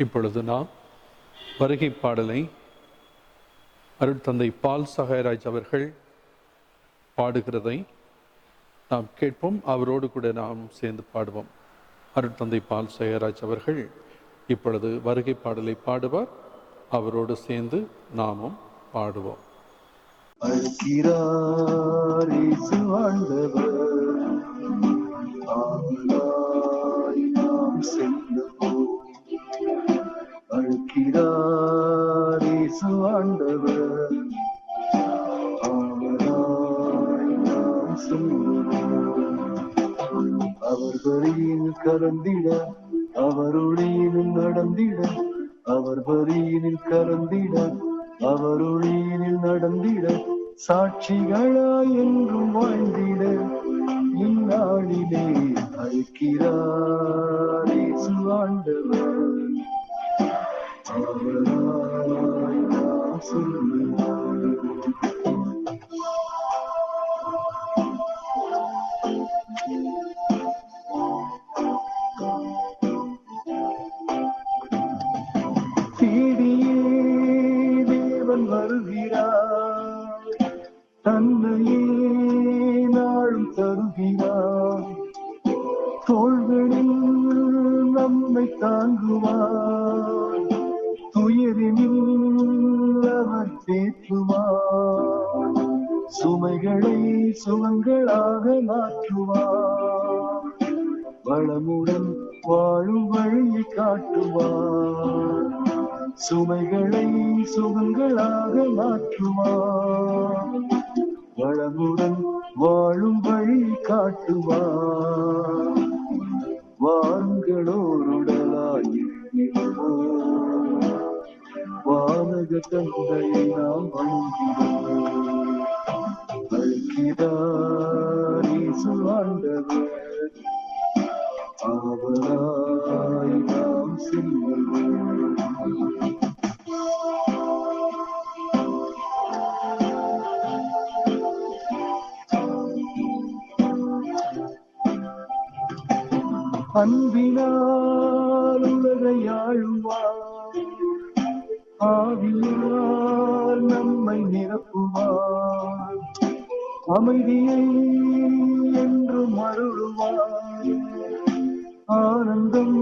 இப்பொழுது நாம் வருகை பாடலை அருட்தந்தை பால் சகாயராஜ் அவர்கள் பாடுகிறதை நாம் கேட்போம். அவரோடு கூட நாம் சேர்ந்து பாடுவோம். அருட்தந்தை பால் சகாயராஜ் அவர்கள் இப்பொழுது வருகை பாடலை பாடுவார். அவரோடு சேர்ந்து நாமும் பாடுவோம். அவர்களில் கலந்திட அவருளியில் நடந்திட அவர் வரியினில் கலந்திட அவருளியில் நடந்திட சாட்சிகளாய் என்றும் வாழ்ந்திட இந்நாளிலே அழைக்கிறார் இயேசு ஆண்டவர். அவராய் நாம் சொல்லுவோம். வருகிறார், தன்னையே நாளும் தருகிறார், தோள்களில் நம்மை தாங்குவார், துயரினில் அவர் தேற்றுவார், சுமைகளை சுகங்களாக மாற்றுவார், வளமுடன் வாழும் வழியை காட்டுவார், சுமைகளை சுகங்களாக மாற்றுவார், வளமுடன் வாழும் வழி காட்டுவார். வாருங்களோருடலாய் வானக தந்தையை நாம் வணங்குகிறோம். அழைக்கிறார் இயேசு ஆண்டவர், அவராய் நாம் செல்வோம். அன்பினால் உலகை ஆளுவார், ஆவியால் நம்மை நிரப்புவார், அமைதியை என்று மருளுவார், ஆனந்தம்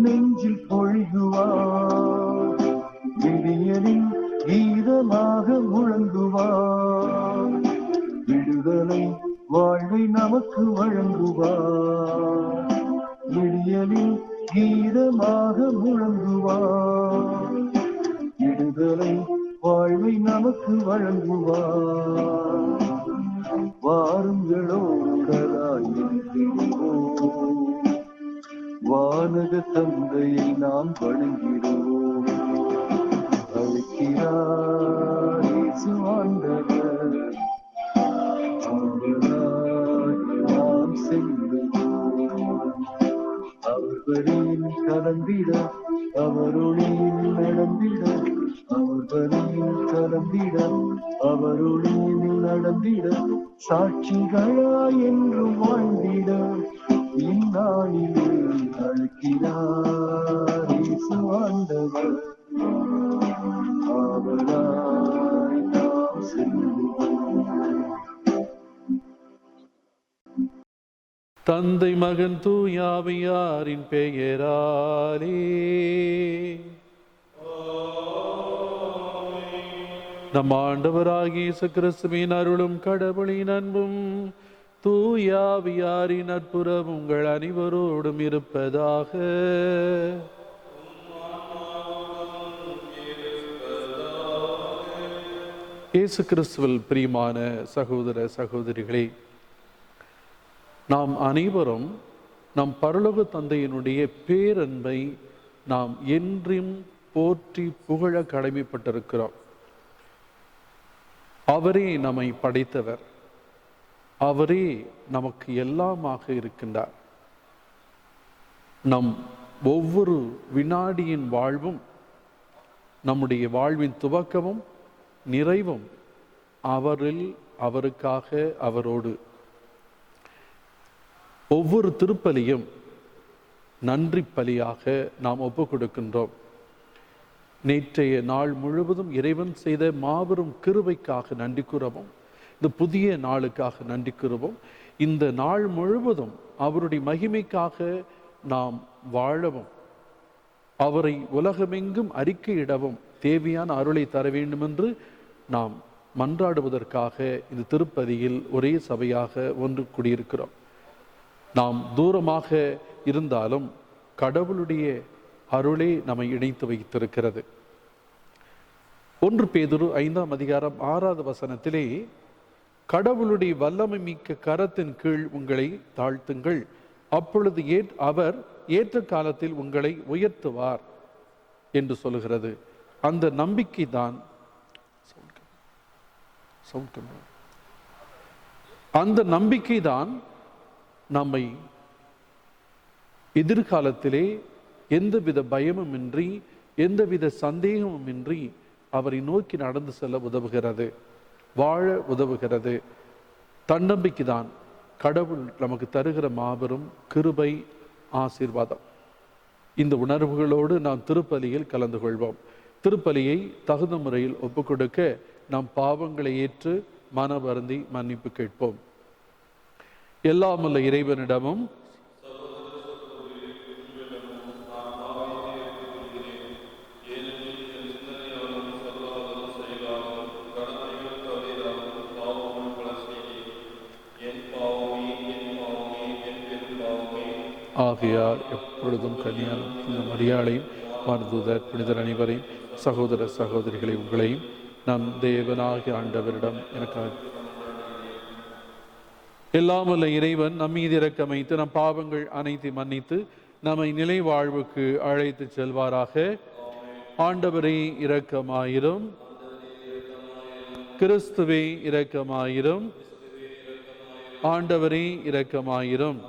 நெஞ்சில் பொழிகுவார், விடியலின் கீதமாக முழங்குவார், விடுதலை வாழ்வை நமக்கு வழங்குவார், விடியலில் கீதமாக முழங்குவார், விடுதலை வாழ்வை நமக்கு வழங்குவார். வாருங்களோருடலாய் வானக தந்தையை நாம் வணங்குகிறோம். அழைக்கிறார் இயேசு ஆண்டவர், அவராய் நாம் செல்லுவோம். அவர் வழியில் கலந்திட அவருளியில் நடந்திட அவர் வழியில் கலந்திட அவருளியில் நடந்திட சாட்சிகளாய் என்றும் வாழ்ந்திட இந்நாளிலே அழைக்கிறார் இயேசு ஆண்டவர், அவராய் நாம் செல்லுவோம். தந்தை மகன் தூயாவியாரின் பெயராலே நம் ஆண்டவராகிய இயேசு கிறிஸ்துவின் அருளும் கடவுளின் அன்பும் தூயாவியாரின் நட்புறவும் உங்கள் அனைவரோடும் இருப்பதாக. இயேசு கிறிஸ்துவில் பிரியமான சகோதர சகோதரிகளே, நாம் அனைவரும் நம் பரலோக தந்தையினுடைய பேரன்பை நாம் என்றும் போற்றி புகழ கடமைப்பட்டிருக்கிறோம். அவரே நம்மை படைத்தவர், அவரே நமக்கு எல்லாமாக இருக்கின்றார். நம் ஒவ்வொரு வினாடியின் வாழ்வும், நம்முடைய வாழ்வின் துவக்கமும் நிறைவும் அவரில், அவருக்காக, அவரோடு. ஒவ்வொரு திருப்பலியும் நன்றி பலியாக நாம் ஒப்பு கொடுக்கின்றோம். நேற்றைய நாள் முழுவதும் இறைவன் செய்த மாபெரும் கிருபைக்காக நன்றி கூறவும், இந்த புதிய நாளுக்காக நன்றி கூறவும், இந்த நாள் முழுவதும் அவருடைய மகிமைக்காக நாம் வாழவும், அவரை உலகமெங்கும் அறிக்கையிடவும் தேவையான அருளை தர வேண்டும் என்று நாம் மன்றாடுவதற்காக இந்த திருப்பதியில் ஒரே சபையாக ஒன்று கூடியிருக்கிறோம். நாம் தூரமாக இருந்தாலும் கடவுளுடைய அருளே நம்மை இணைத்து வைத்திருக்கிறது. 1 பேதுரு 5ஆம் அதிகாரம் 6வது வசனத்திலே, கடவுளுடைய வல்லமை மிக்க கரத்தின் கீழ் உங்களை தாழ்த்துங்கள், அப்பொழுது அவர் ஏற்ற காலத்தில் உங்களை உயர்த்துவார் என்று சொல்கிறது. அந்த நம்பிக்கை தான் நம்மை எதிர்காலத்திலே எந்தவித பயமுமின்றி எந்தவித சந்தேகமுமின்றி அவரை நோக்கி நடந்து செல்ல உதவுகிறது, வாழ உதவுகிறது. தன்னம்பிக்கை தான் கடவுள் நமக்கு தருகிற மாபெரும் கிருபை, ஆசீர்வாதம். இந்த உணர்வுகளோடு நாம் திருப்பலியில் கலந்து கொள்வோம். திருப்பலியை தகுந்த முறையில் ஒப்புக்கொடுக்க நாம் பாவங்களை ஏற்று மன வருந்தி மன்னிப்பு கேட்போம். எல்லாமல்ல இறைவனிடமும் ஆகையால் எப்பொழுதும் கன்னியாலும் மரியாளையும் மருதூதர் புனிதர் அனைவரையும் சகோதர சகோதரிகளை உங்களையும் நம் தேவனாகிய ஆண்டவரிடம் எனக்காக எல்லாமல்ல இறைவன் நம் மீது இரக்கம் வைத்து நம் பாவங்கள் அனைத்து மன்னித்து நம்மை நிலை வாழ்வுக்கு அழைத்து செல்வாராக. ஆண்டவரே இரக்கமாயிரும், கிறிஸ்துவே இரக்கமாயிரும், ஆண்டவரே இரக்கமாயிரும்.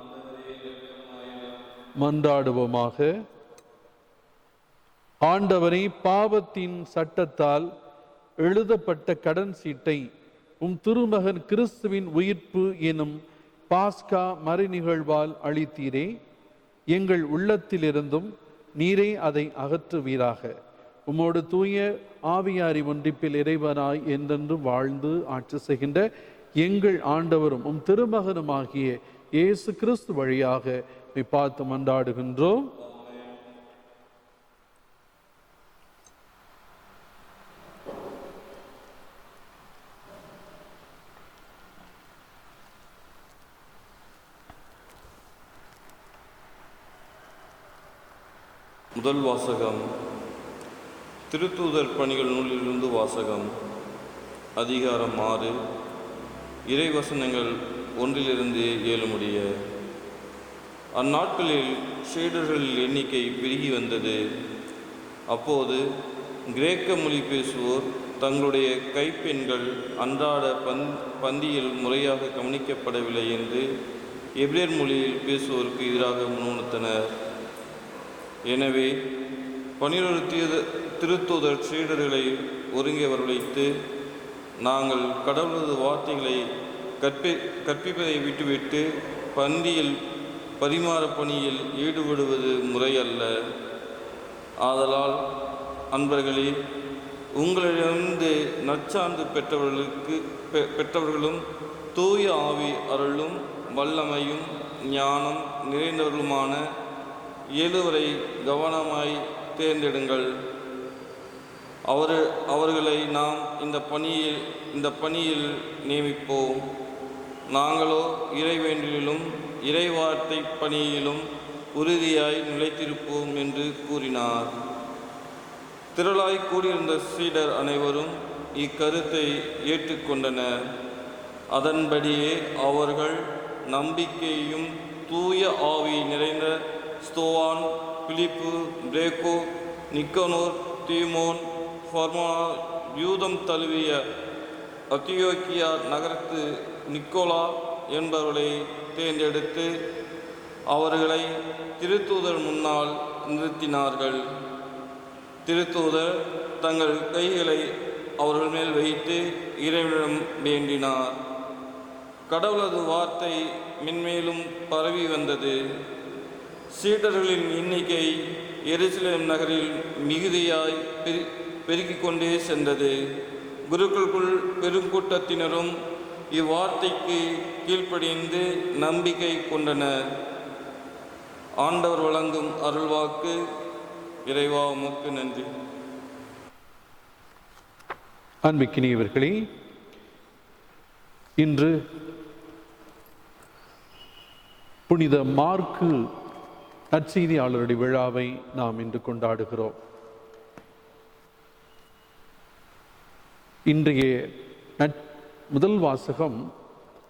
மன்றாடுவோமாக. ஆண்டவரே, பாவத்தின் சட்டத்தால் எழுதப்பட்ட கடன் சீட்டை திருமகன் கிறிஸ்துவின் உயிர்ப்பு எனும் பாஸ்கா மறை நிகழ்வால் அளித்தீரே, எங்கள் உள்ளத்திலிருந்தும் நீரே அதை அகற்றுவீராக. உம்மோடு தூய ஆவியாரி ஒன்றிப்பில் இறைவனாய் என்றென்றும் வாழ்ந்து ஆட்சி செய்கின்ற எங்கள் ஆண்டவரும் திருமகனுமாகிய இயேசு கிறிஸ்து வழியாக பார்த்து மன்றாடுகின்றோம். முதல் வாசகம். திருத்தூதர் பணிகள் நூலிலிருந்து வாசகம். அதிகாரம் 6, இறைவசனங்கள் 1-7 முடிய. அந்நாட்களில் சீடர்களின் எண்ணிக்கை பெருகி வந்தது. அப்போது கிரேக்க மொழி பேசுவோர் தங்களுடைய கைப்பெண்கள் அன்றாட பந்தியில் முறையாக கவனிக்கப்படவில்லை என்று எபிரேர் மொழியில் பேசுவோருக்கு எதிராக முன்வைத்தனர். எனவே 12 திருத்தூதர் சீடர்களை ஒருங்கே வரவழைத்து, நாங்கள் கடவுளது வார்த்தைகளை கற்பிப்பதை விட்டுவிட்டு பந்தியில் பரிமாற பணியில் ஈடுபடுவது முறையல்ல. ஆதலால் அன்பர்களே, உங்களிடமிருந்து நற்சான்று பெற்றவர்களும் தூய ஆவி அருளும் வல்லமையும் ஞானம் நிறைந்தவர்களுமான 7 கவனமாய் தேர்ந்தெடுங்கள். அவர்களை நாம் இந்த பணியில் நியமிப்போம். நாங்களோ இறைவேண்டலிலும் இறைவார்த்தை பணியிலும் உறுதியாய் நிலைத்திருப்போம் என்று கூறினார். திரளாய் கூடியிருந்த சீடர் அனைவரும் இக்கருத்தை ஏற்றுக்கொண்டனர். அதன்படியே அவர்கள் நம்பிக்கையும் தூய ஆவி நிறைந்த ஸ்தோவான், பிலிப்பு, பிரேக்கோ, நிக்கனோர், தீமோன், ஃபர்மா, யூதம் தழுவிய அத்தியோக்கியா நகரத்து நிக்கோலா என்பவர்களை தேர்ந்தெடுத்து அவர்களை திருத்தூதர் முன்னால் நிறுத்தினார்கள். திருத்தூதர் தங்கள் கைகளை அவர்கள் மேல் வைத்து இறைவனிடம் வேண்டினார். கடவுளது வார்த்தை மென்மேலும் பரவி வந்தது. சீடர்களின் எண்ணிக்கை எருசலேம் நகரில் மிகுதியாய் பெருகிக் கொண்டே சென்றது. குருக்களுக்குள் பெருங்கூட்டத்தினரும் இவ்வார்த்தைக்கு கீழ்ப்படிந்து நம்பிக்கை கொண்டனர். ஆண்டவர் வழங்கும் அருள்வாக்கு. இறைவா உமக்கு நன்றி. அன்பிக்கினியவர்களே, இன்று புனித மார்க்கு நற்செய்தியாளருடைய விழாவை நாம் இன்று கொண்டாடுகிறோம். இன்றைய முதல் வாசகம்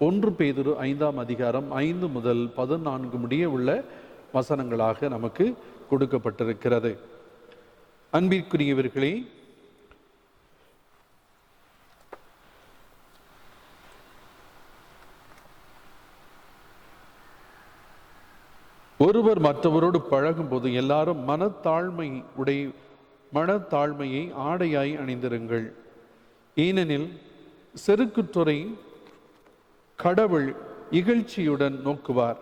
1 பேதுரு 5ஆம் அதிகாரம் 5 முதல் 14 முடிய உள்ள வசனங்களாக நமக்கு கொடுக்கப்பட்டிருக்கிறது. அன்பிற்குரியவர்களே, ஒருவர் மற்றவரோடு பழகும் போது எல்லாரும் மனத்தாழ்மையை ஆடையாய் அணிந்திருங்கள். ஏனெனில் செருக்குற்றோரை கடவுள் இகழ்ச்சியுடன் நோக்குவார்,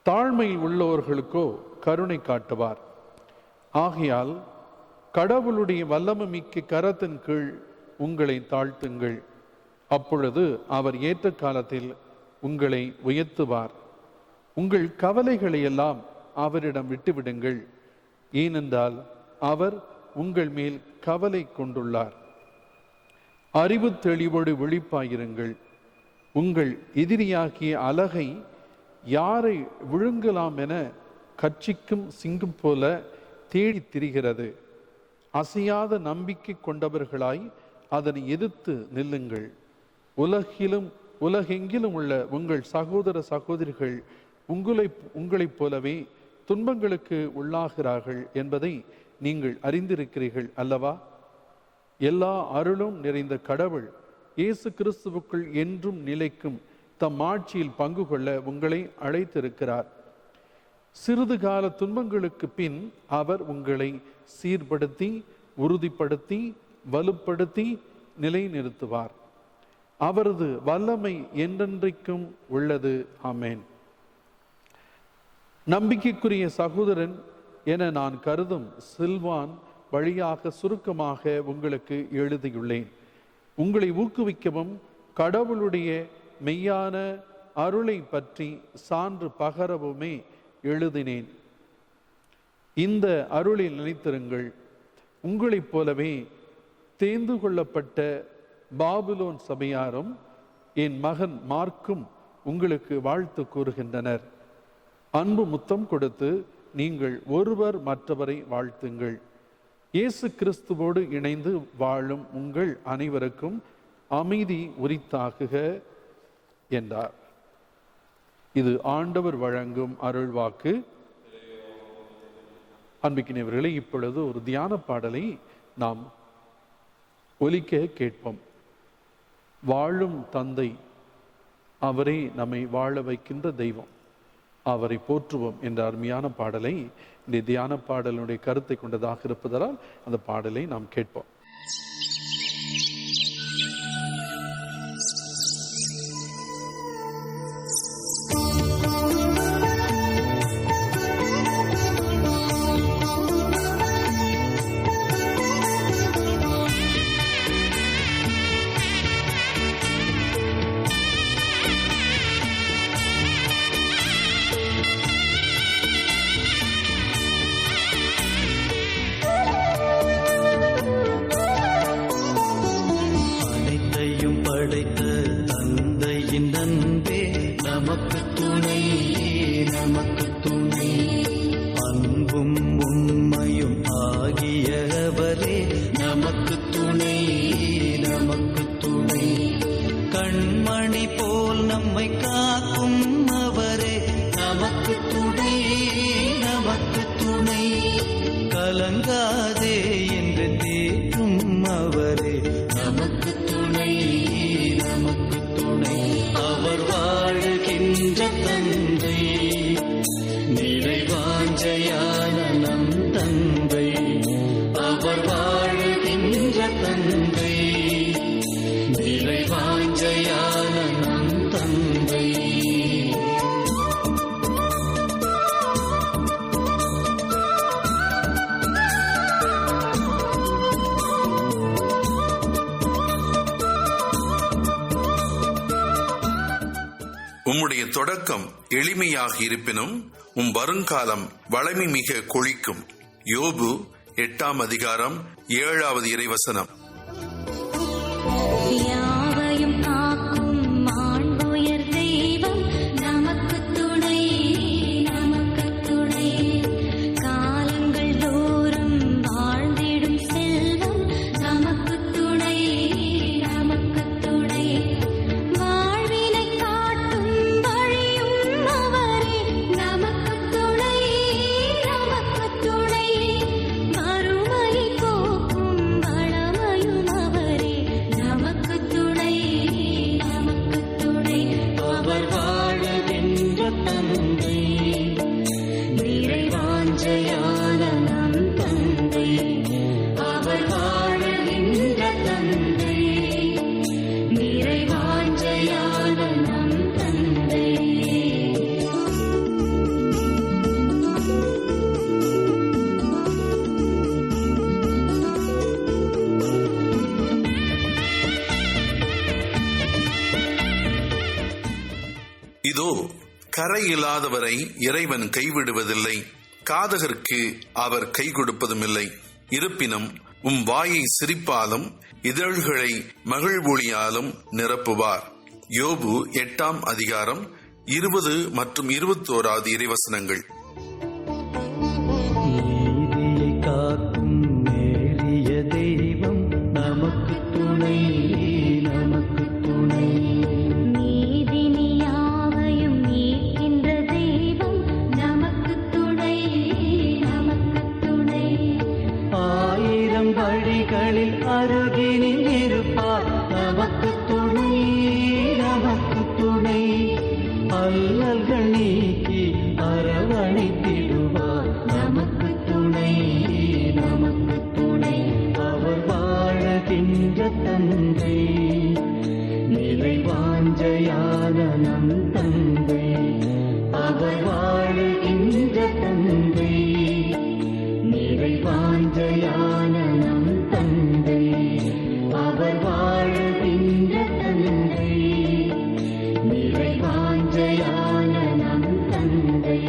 தாழ்மையில் உள்ளவர்களுக்கோ கருணை காட்டுவார். ஆகையால் கடவுளுடைய வல்லமை மிக்க கரத்தின் கீழ் உங்களை தாழ்த்துங்கள். அப்பொழுது அவர் ஏற்ற காலத்தில் உங்களை உயர்த்துவார். உங்கள் கவலைகளை எல்லாம் அவரிடம் விட்டுவிடுங்கள், ஏனென்றால் அவர் உங்கள் மேல் கவலை கொண்டுள்ளார். அறிவு தெளிவோடு விழிப்பாயிருங்கள். உங்கள் எதிரியாகிய அலகை யாரை விழுங்கலாம் என கட்சிக்கும் சிங்கம் போல தேடி திரிகிறது. அசையாத நம்பிக்கை கொண்டவர்களாய் அதனை எதிர்த்து நில்லுங்கள். உலகெங்கிலும் உள்ள உங்கள் சகோதர சகோதரிகள் உங்களைப் போலவே துன்பங்களுக்கு உள்ளாகிறார்கள் என்பதை நீங்கள் அறிந்திருக்கிறீர்கள் அல்லவா? எல்லா அருளும் நிறைந்த கடவுள் இயேசு கிறிஸ்துவுக்குள் என்றும் நிலைக்கும் தம் ஆட்சியில் பங்கு கொள்ள உங்களை அழைத்திருக்கிறார். சிறிது கால துன்பங்களுக்கு பின் அவர் உங்களை சீர்படுத்தி, உறுதிப்படுத்தி, வலுப்படுத்தி நிலைநிறுத்துவார். அவரது வல்லமை என்றென்றைக்கும் உள்ளது. ஆமென். நம்பிக்கைக்குரிய சகோதரன் என நான் கருதும் சில்வான் வழியாக சுருக்கமாக உங்களுக்கு எழுதியுள்ளேன். உங்களை ஊக்குவிக்கவும் கடவுளுடைய மெய்யான அருளை பற்றி சான்று பகரவுமே எழுதினேன். இந்த அருளில் நிலைத்திருங்கள். உங்களைப் போலவே தேர்ந்து கொள்ளப்பட்ட பாபிலோன் சபையாரும் என் மகன் மார்க்கும் உங்களுக்கு வாழ்த்து கூறுகின்றனர். அன்பு முத்தம் கொடுத்து நீங்கள் ஒருவர் மற்றவரை வாழ்த்துங்கள். இயேசு கிறிஸ்துவோடு இணைந்து வாழும் உங்கள் அனைவருக்கும் அமைதி உரித்தாகுக என்றார். இது ஆண்டவர் வழங்கும் அருள்வாக்கு. அன்பிக்கினவர்களே, இப்பொழுது ஒரு தியான பாடலை நாம் ஒலிக்க கேட்போம். வாழும் தந்தை, அவரே நம்மை வாழ வைக்கின்ற தெய்வம், அவரை போற்றுவோம் என்ற அருமையான பாடலை இந்த தியான பாடலுடைய கருத்தை கொண்டதாக இருப்பதால் அந்த பாடலை நாம் கேட்போம். தொடக்கம் எளிமையாக இருப்பினும் உம் வருங்காலம் வளமை மிக கொழிக்கும். யோபு 8ஆம் அதிகாரம் 7வது இறைவசனம். யாவையும் காக்கும் மாண்புயர் தெய்வம் நமக்கு துணை, நமக்கு துணை. காலங்கள் தோறும் வாழ்ந்திடும் செல்வம் நமக்கு துணை, நமக்கு துணை. வாழ்வினை காட்டும் வழியும் அவரே நமக்கு துணை, நமக்கு துணை. வறுமை போக்கும் வளமையும் அவரே நமக்கு துணை, நமக்கு துணை. அவர் வாழுகின்ற தந்தை, நிறைவாஞ்சையான நம் தந்தை. அவர் வாழுகின்ற தந்தை, நிறைவாஞ்சையான நம் தந்தை. இதோ கரை இல்லாதவரை இறைவன் கைவிடுவதில்லை, காதகர்க்கு அவர் கை கொடுப்பதுமில்லை. இருப்பினும் உம் வாயை சிரிப்பாலும் இதழ்களை மகிழ்வொளியாலும் நிரப்புவார். யோபு 8ஆம் அதிகாரம் 20 மற்றும் 21வது இறைவசனங்கள். நீதியை காக்கும் நேரிய தெய்வம் நமக்கு துணை, நமக்கு துணை. நீதினியாவையும் நீக்கின்ற தெய்வம் நமக்கு துணை, நமக்கு துணை. ஆயிரம் வழிகளில் அருகினில் இருப்பார் நமக்கு துணை, நமக்கு துணை. அல்லல்கள் நீக்கி அரவணைத்திடுவார் நமக்கு துணை, நமக்கு துணை. அவர் வாழுகின்ற தந்தை, நிறைவாஞ்சையான நம் தந்தை. அவர் வாழுகின்ற தந்தை, நிறைவாஞ்சையான நம் தந்தை. அவர் வாழுகின்ற தந்தை, நிறைவாஞ்சையான நம் தந்தை.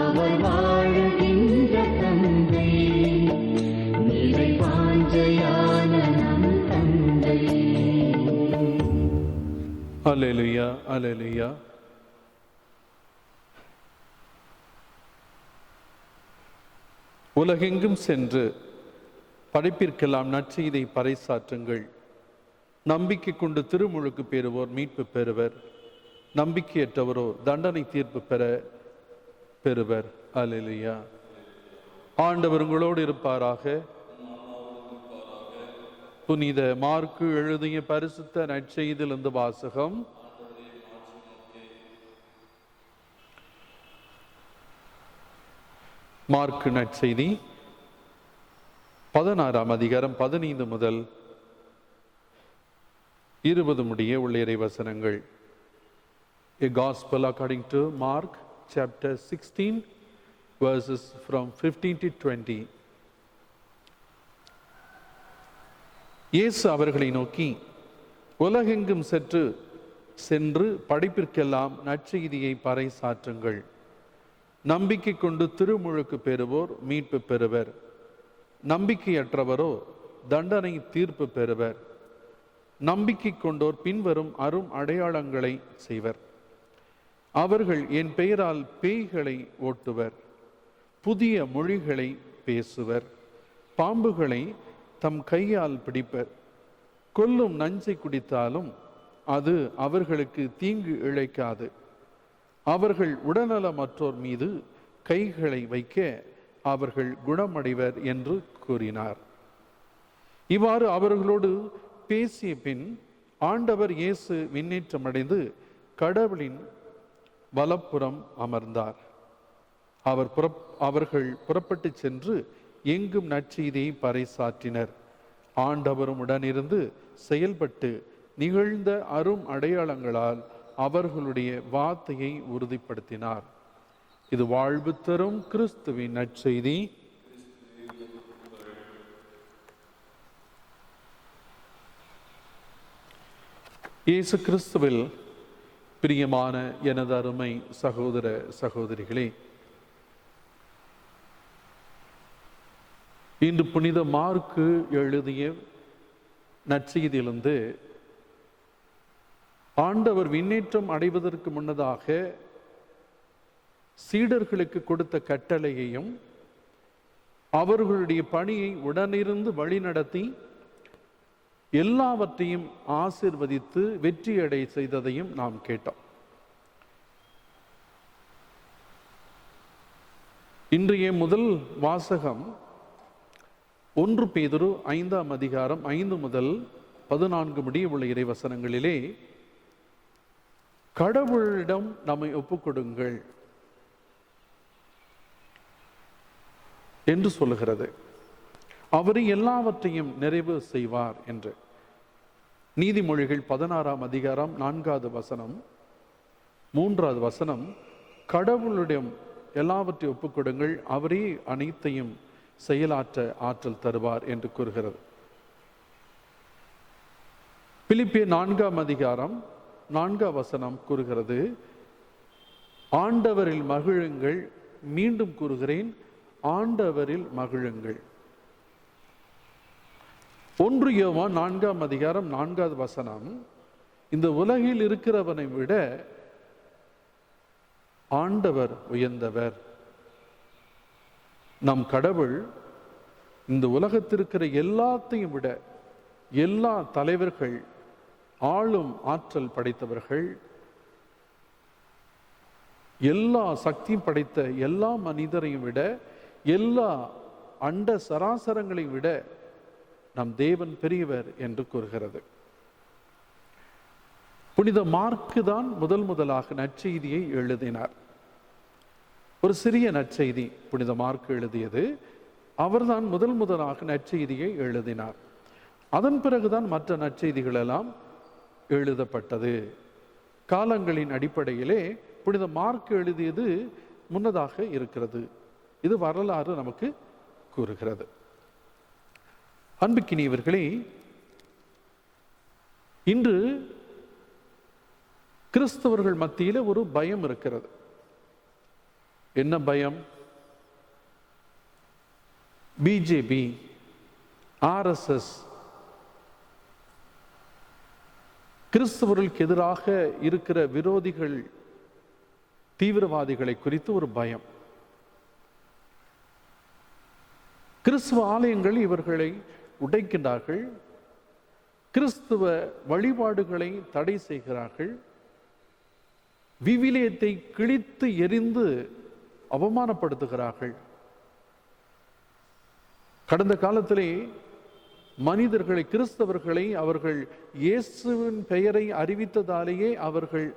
அவர் வாழுகின்ற தந்தை, நிறைவாஞ்சையான நம் தந்தை. அல்லேலூயா, அல்லேலூயா. உலகெங்கும் சென்று படைப்பிற்கெல்லாம் நற்செய்தியை பறைசாற்றுங்கள். நம்பிக்கை கொண்டு திருமுழுக்கு பெறுவோர் மீட்பு பெறுவர், நம்பிக்கையற்றவரோ தண்டனை தீர்ப்பு பெறுவர். அல்லேலூயா. ஆண்டவர் உங்களோடு இருப்பாராக. புனித மார்க்கு எழுதிய பரிசுத்த நற்செய்தியிலிருந்து வாசகம். மார்க்கு நற்செய்தி 16ஆம் அதிகாரம் 15 முதல் 20 முடிய உள்ள இறைவசனங்கள். A Gospel according to Mark chapter 16 verses from 15 to 20. இயேசு அவர்களை நோக்கி, உலகெங்கும் சென்று படைப்பிற்கெல்லாம் நற்செய்தியை பறைசாற்றுங்கள். நம்பிக்கை கொண்டு திருமுழுக்கு பெறுவோர் மீட்பு பெறுவர், நம்பிக்கையற்றவரோ தண்டனை தீர்ப்பு பெறுவர். நம்பிக்கை கொண்டோர் பின்வரும் அரும் அடையாளங்களை செய்வர். அவர்கள் என் பெயரால் பேய்களை ஓட்டுவர், புதிய மொழிகளை பேசுவர், பாம்புகளை தம் கையால் பிடிப்பர், கொல்லும் நஞ்சை குடித்தாலும் அது அவர்களுக்கு தீங்கு இழைக்காது. அவர்கள் உடல்நலமற்றோர் மீது கைகளை வைக்க அவர்கள் குணமடைவர் என்று கூறினார். இவ்வாறு அவர்களோடு பேசிய பின் ஆண்டவர் இயேசு விண்ணேற்றமடைந்து கடவுளின் வலப்புறம் அமர்ந்தார். அவர்கள் புறப்பட்டு சென்று எங்கும் நற்செய்தியை பறைசாற்றினர். ஆண்டவரும் உடனிருந்து செயல்பட்டு நிகழ்ந்த அரும் அடையாளங்களால் அவர்களுடைய வார்த்தையை உறுதிப்படுத்தினார். இது வாழ்வு தரும் கிறிஸ்துவின் நற்செய்தி. இயேசு கிறிஸ்துவில் பிரியமான எனது அருமை சகோதர சகோதரிகளே, இன்று புனித மார்க்கு எழுதிய நற்செய்தியிலிருந்து ஆண்டவர் விண்ணேற்றம் அடைவதற்கு முன்னதாக சீடர்களுக்கு கொடுத்த கட்டளையையும் அவர்களுடைய பணியை உடனிருந்து வழிநடத்தி எல்லாவற்றையும் ஆசீர்வதித்து வெற்றியடை செய்ததையும் நாம் கேட்டோம். இன்றைய முதல் வாசகம் 1 பேதுரு 5ஆம் அதிகாரம் 5 முதல் 14 முடிய உள்ள இறைவசனங்களிலே கடவுளிடம் நம்மை ஒப்புக்கொடுங்கள் என்று சொல்லுகிறது. அவரே எல்லாவற்றையும் நிறைவு செய்வார் என்று. நீதிமொழிகள் 16ஆம் அதிகாரம் 4வது வசனம் 3வது வசனம், கடவுளிடம் எல்லாவற்றையும் ஒப்புக்கொடுங்கள், அவரே அனைத்தையும் செயலாற்ற ஆற்றல் தருவார் என்று கூறுகிறது. பிலிப்பியர் 4ஆம் அதிகாரம் 4வது வசனம் கூறுகிறது, ஆண்டவரில் மகிழுங்கள். மீண்டும் கூறுகிறேன், ஆண்டவரில் மகிழுங்கள். 1 யோவான் 4ஆம் அதிகாரம் 4வது வசனம், இந்த உலகில் இருக்கிறவனை விட ஆண்டவர் உயர்ந்தவர். நம் கடவுள் இந்த உலகத்திற்கிற எல்லாத்தையும் விட, எல்லா தலைவர்கள், ஆளும் ஆற்றல் படைத்தவர்கள், எல்லா சக்தியும் படைத்த எல்லா மனிதரையும் விட, எல்லா அண்ட சராசரங்களை விட நம் தேவன் பெரியவர் என்று கூறுகிறது. புனித மார்க்கு தான் முதலாக நற்செய்தியை எழுதினார். ஒரு சிறிய நற்செய்தி புனித மார்க்கு எழுதியது. அவர்தான் முதலாக நற்செய்தியை எழுதினார். அதன் பிறகுதான் மற்ற நற்செய்திகள் எல்லாம் எழுதப்பட்டது. காலங்களின் அடிப்படையிலே புனித மார்க்கு எழுதியது முன்னதாக இருக்கிறது. இது வரலாறு நமக்கு கூறுகிறது. அன்புக்கினியவர்களே, இன்று கிறிஸ்தவர்கள் மத்தியில் ஒரு பயம் இருக்கிறது. என்ன பயம்? பிஜேபி, ஆர்எஸ்எஸ், கிறிஸ்தவர்களுக்கு எதிராக இருக்கிற விரோதிகள், தீவிரவாதிகளை குறித்து ஒரு பயம். கிறிஸ்துவ ஆலயங்கள் இவர்களை உடைக்கின்றார்கள், கிறிஸ்துவ வழிபாடுகளை தடை செய்கிறார்கள், விவிலியத்தை கிழித்து எரிந்து அவமானப்படுத்துகிறார்கள். கடந்த காலத்திலே மனிதர்களை, கிறிஸ்தவர்களை அவர்கள் இயேசுவின் பெயரை அறிவித்ததாலேயே அவர்கள்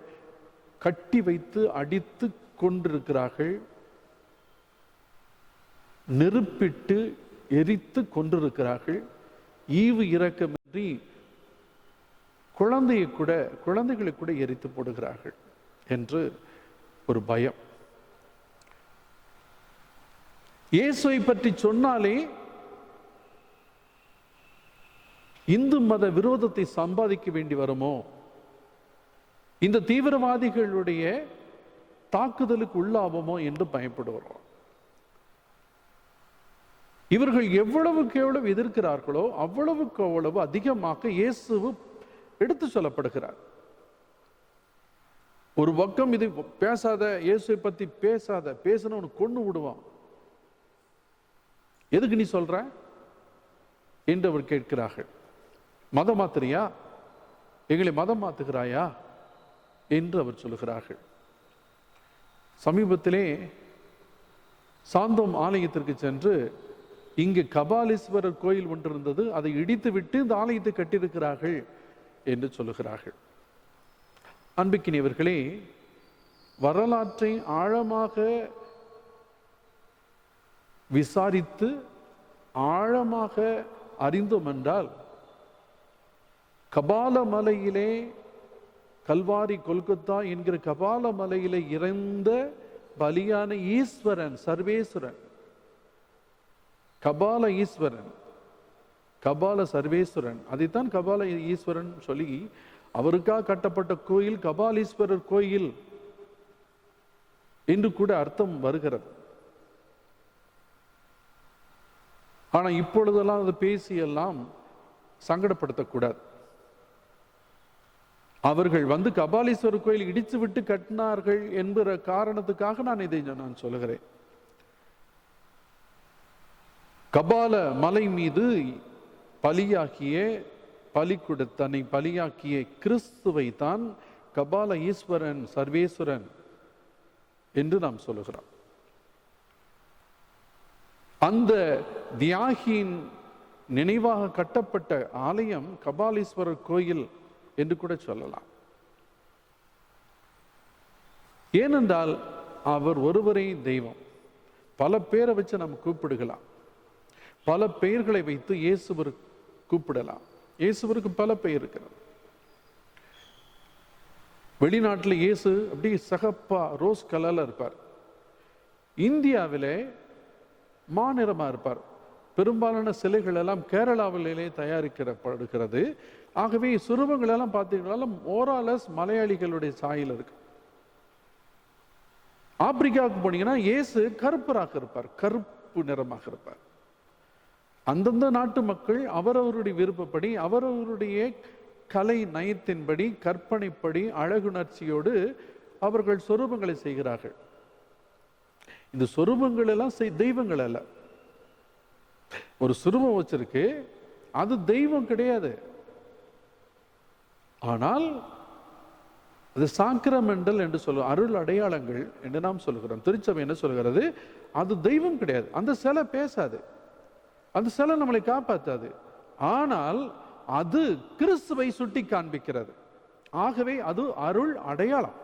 கட்டி வைத்து அடித்து கொண்டிருக்கிறார்கள், நெருப்பிட்டு எரித்து கொண்டிருக்கிறார்கள். ஈவு இரக்கமின்றி குழந்தைகளை கூட எரித்து போடுகிறார்கள் என்று ஒரு பயம். இயேசுவை பற்றி சொன்னாலே இந்து மத விரோதத்தை சம்பாதிக்க வேண்டி வருமோ, இந்த தீவிரவாதிகளுடைய தாக்குதலுக்கு உள்ளாவோமோ என்று பயப்படுகிறோம். இவர்கள் எவ்வளவுக்கு எவ்வளவு எதிர்க்கிறார்களோ அவ்வளவுக்கு அவ்வளவு அதிகமாக இயேசு எடுத்து சொல்லப்படுகிறார். ஒரு பக்கம் இது பேசாத, இயேசுவை பத்தி பேசணும் கொண்டு விடுவான். எதுக்கு நீ சொல்ற என்று அவர் கேட்கிறார்கள். மதம் மாத்திரியா, எங்களை மதம் மாத்துகிறாயா என்று அவர் சொல்லுகிறார்கள். சமீபத்திலே சாந்தோம் ஆலயத்திற்கு சென்று, இங்கு கபாலீஸ்வரர் கோயில் ஒன்று இருந்தது, அதை இடித்து விட்டு இந்த ஆலயத்தை கட்டியிருக்கிறார்கள் என்று சொல்லுகிறார்கள். அன்புக்கினியவர்களே, வரலாற்றை ஆழமாக விசாரித்து ஆழமாக அறிந்தோம் என்றால், கபால மலையிலே, கல்வாரி கொல்கத்தா என்கிற கபால மலையிலே இறந்த பலியான ஈஸ்வரன், சர்வேஸ்வரன், கபால ஈஸ்வரன், கபால சர்வேஸ்வரன், அதைத்தான் கபால ஈஸ்வரன் சொல்லி அவருக்காக கட்டப்பட்ட கோயில் கபாலீஸ்வரர் கோயில் என்று கூட அர்த்தம் வருகிறது. ஆனா இப்பொழுதெல்லாம் அது பேசி எல்லாம் சங்கடப்படுத்தக்கூடாது. அவர்கள் வந்து கபாலீஸ்வரர் கோயில் இடித்து விட்டு கட்டினார்கள் என்கிற காரணத்துக்காக நான் இதை நான் சொல்லுகிறேன். கபால மலை மீது தன்னை பலியாக்கிய கிறிஸ்துவை தான் கபால ஈஸ்வரன் சர்வேஸ்வரன் என்று நாம் சொல்லுகிறோம். அந்த தியாகியின் நினைவாக கட்டப்பட்ட ஆலயம் கபாலீஸ்வரர் கோயில் என்று கூட சொல்லலாம். ஏனென்றால் அவர் ஒருவரே தெய்வம். பல பேரை வச்சு நம்ம கூப்பிடுகலாம், பல பெயர்களை வைத்து இயேசுவர் கூப்பிடலாம். இயேசுவருக்கு பல பெயர் இருக்கிறது. வெளிநாட்டில் இயேசு அப்படி சகப்பா ரோஸ் கலர்ல இருப்பார். இந்தியாவிலே மாநிறமா இருப்பார். பெரும்பாலான சிலைகள் எல்லாம் கேரளாவிலே தயாரிக்கப்படுகிறது. ஆகவே சுரூபங்கள் எல்லாம் பார்த்தீங்கன்னா ஓராலஸ் மலையாளிகளுடைய சாயல் இருக்கு. ஆப்பிரிக்காவுக்கு போனீங்கன்னா இயேசு கருப்பராக இருப்பார், கருப்பு நிறமாக இருப்பார். அந்தந்த நாட்டு மக்கள் அவரவருடைய விருப்பப்படி அவரவருடைய கலை நயத்தின்படி கற்பனைப்படி அழகுணர்ச்சியோடு அவர்கள் சொரூபங்களை செய்கிறார்கள். இந்த சொரூபங்கள் எல்லாம் தெய்வங்கள் அல்ல. ஒரு சுரூபம் வச்சிருக்கு, அது தெய்வம் கிடையாது. ஆனால் அது சாக்கிரமெண்டல் என்று சொல்லுவோம், அருள் அடையாளங்கள் என்று நாம் சொல்லுகிறோம். திருச்சபை என்ன சொல்கிறது? அது தெய்வம் கிடையாது. அந்த சிலை பேசாது, அந்த சிலை நம்மளை காப்பாற்றாது. ஆனால் அது கிறிஸ்துவை சுட்டி காண்பிக்கிறது. ஆகவே அது அருள் அடையாளம்.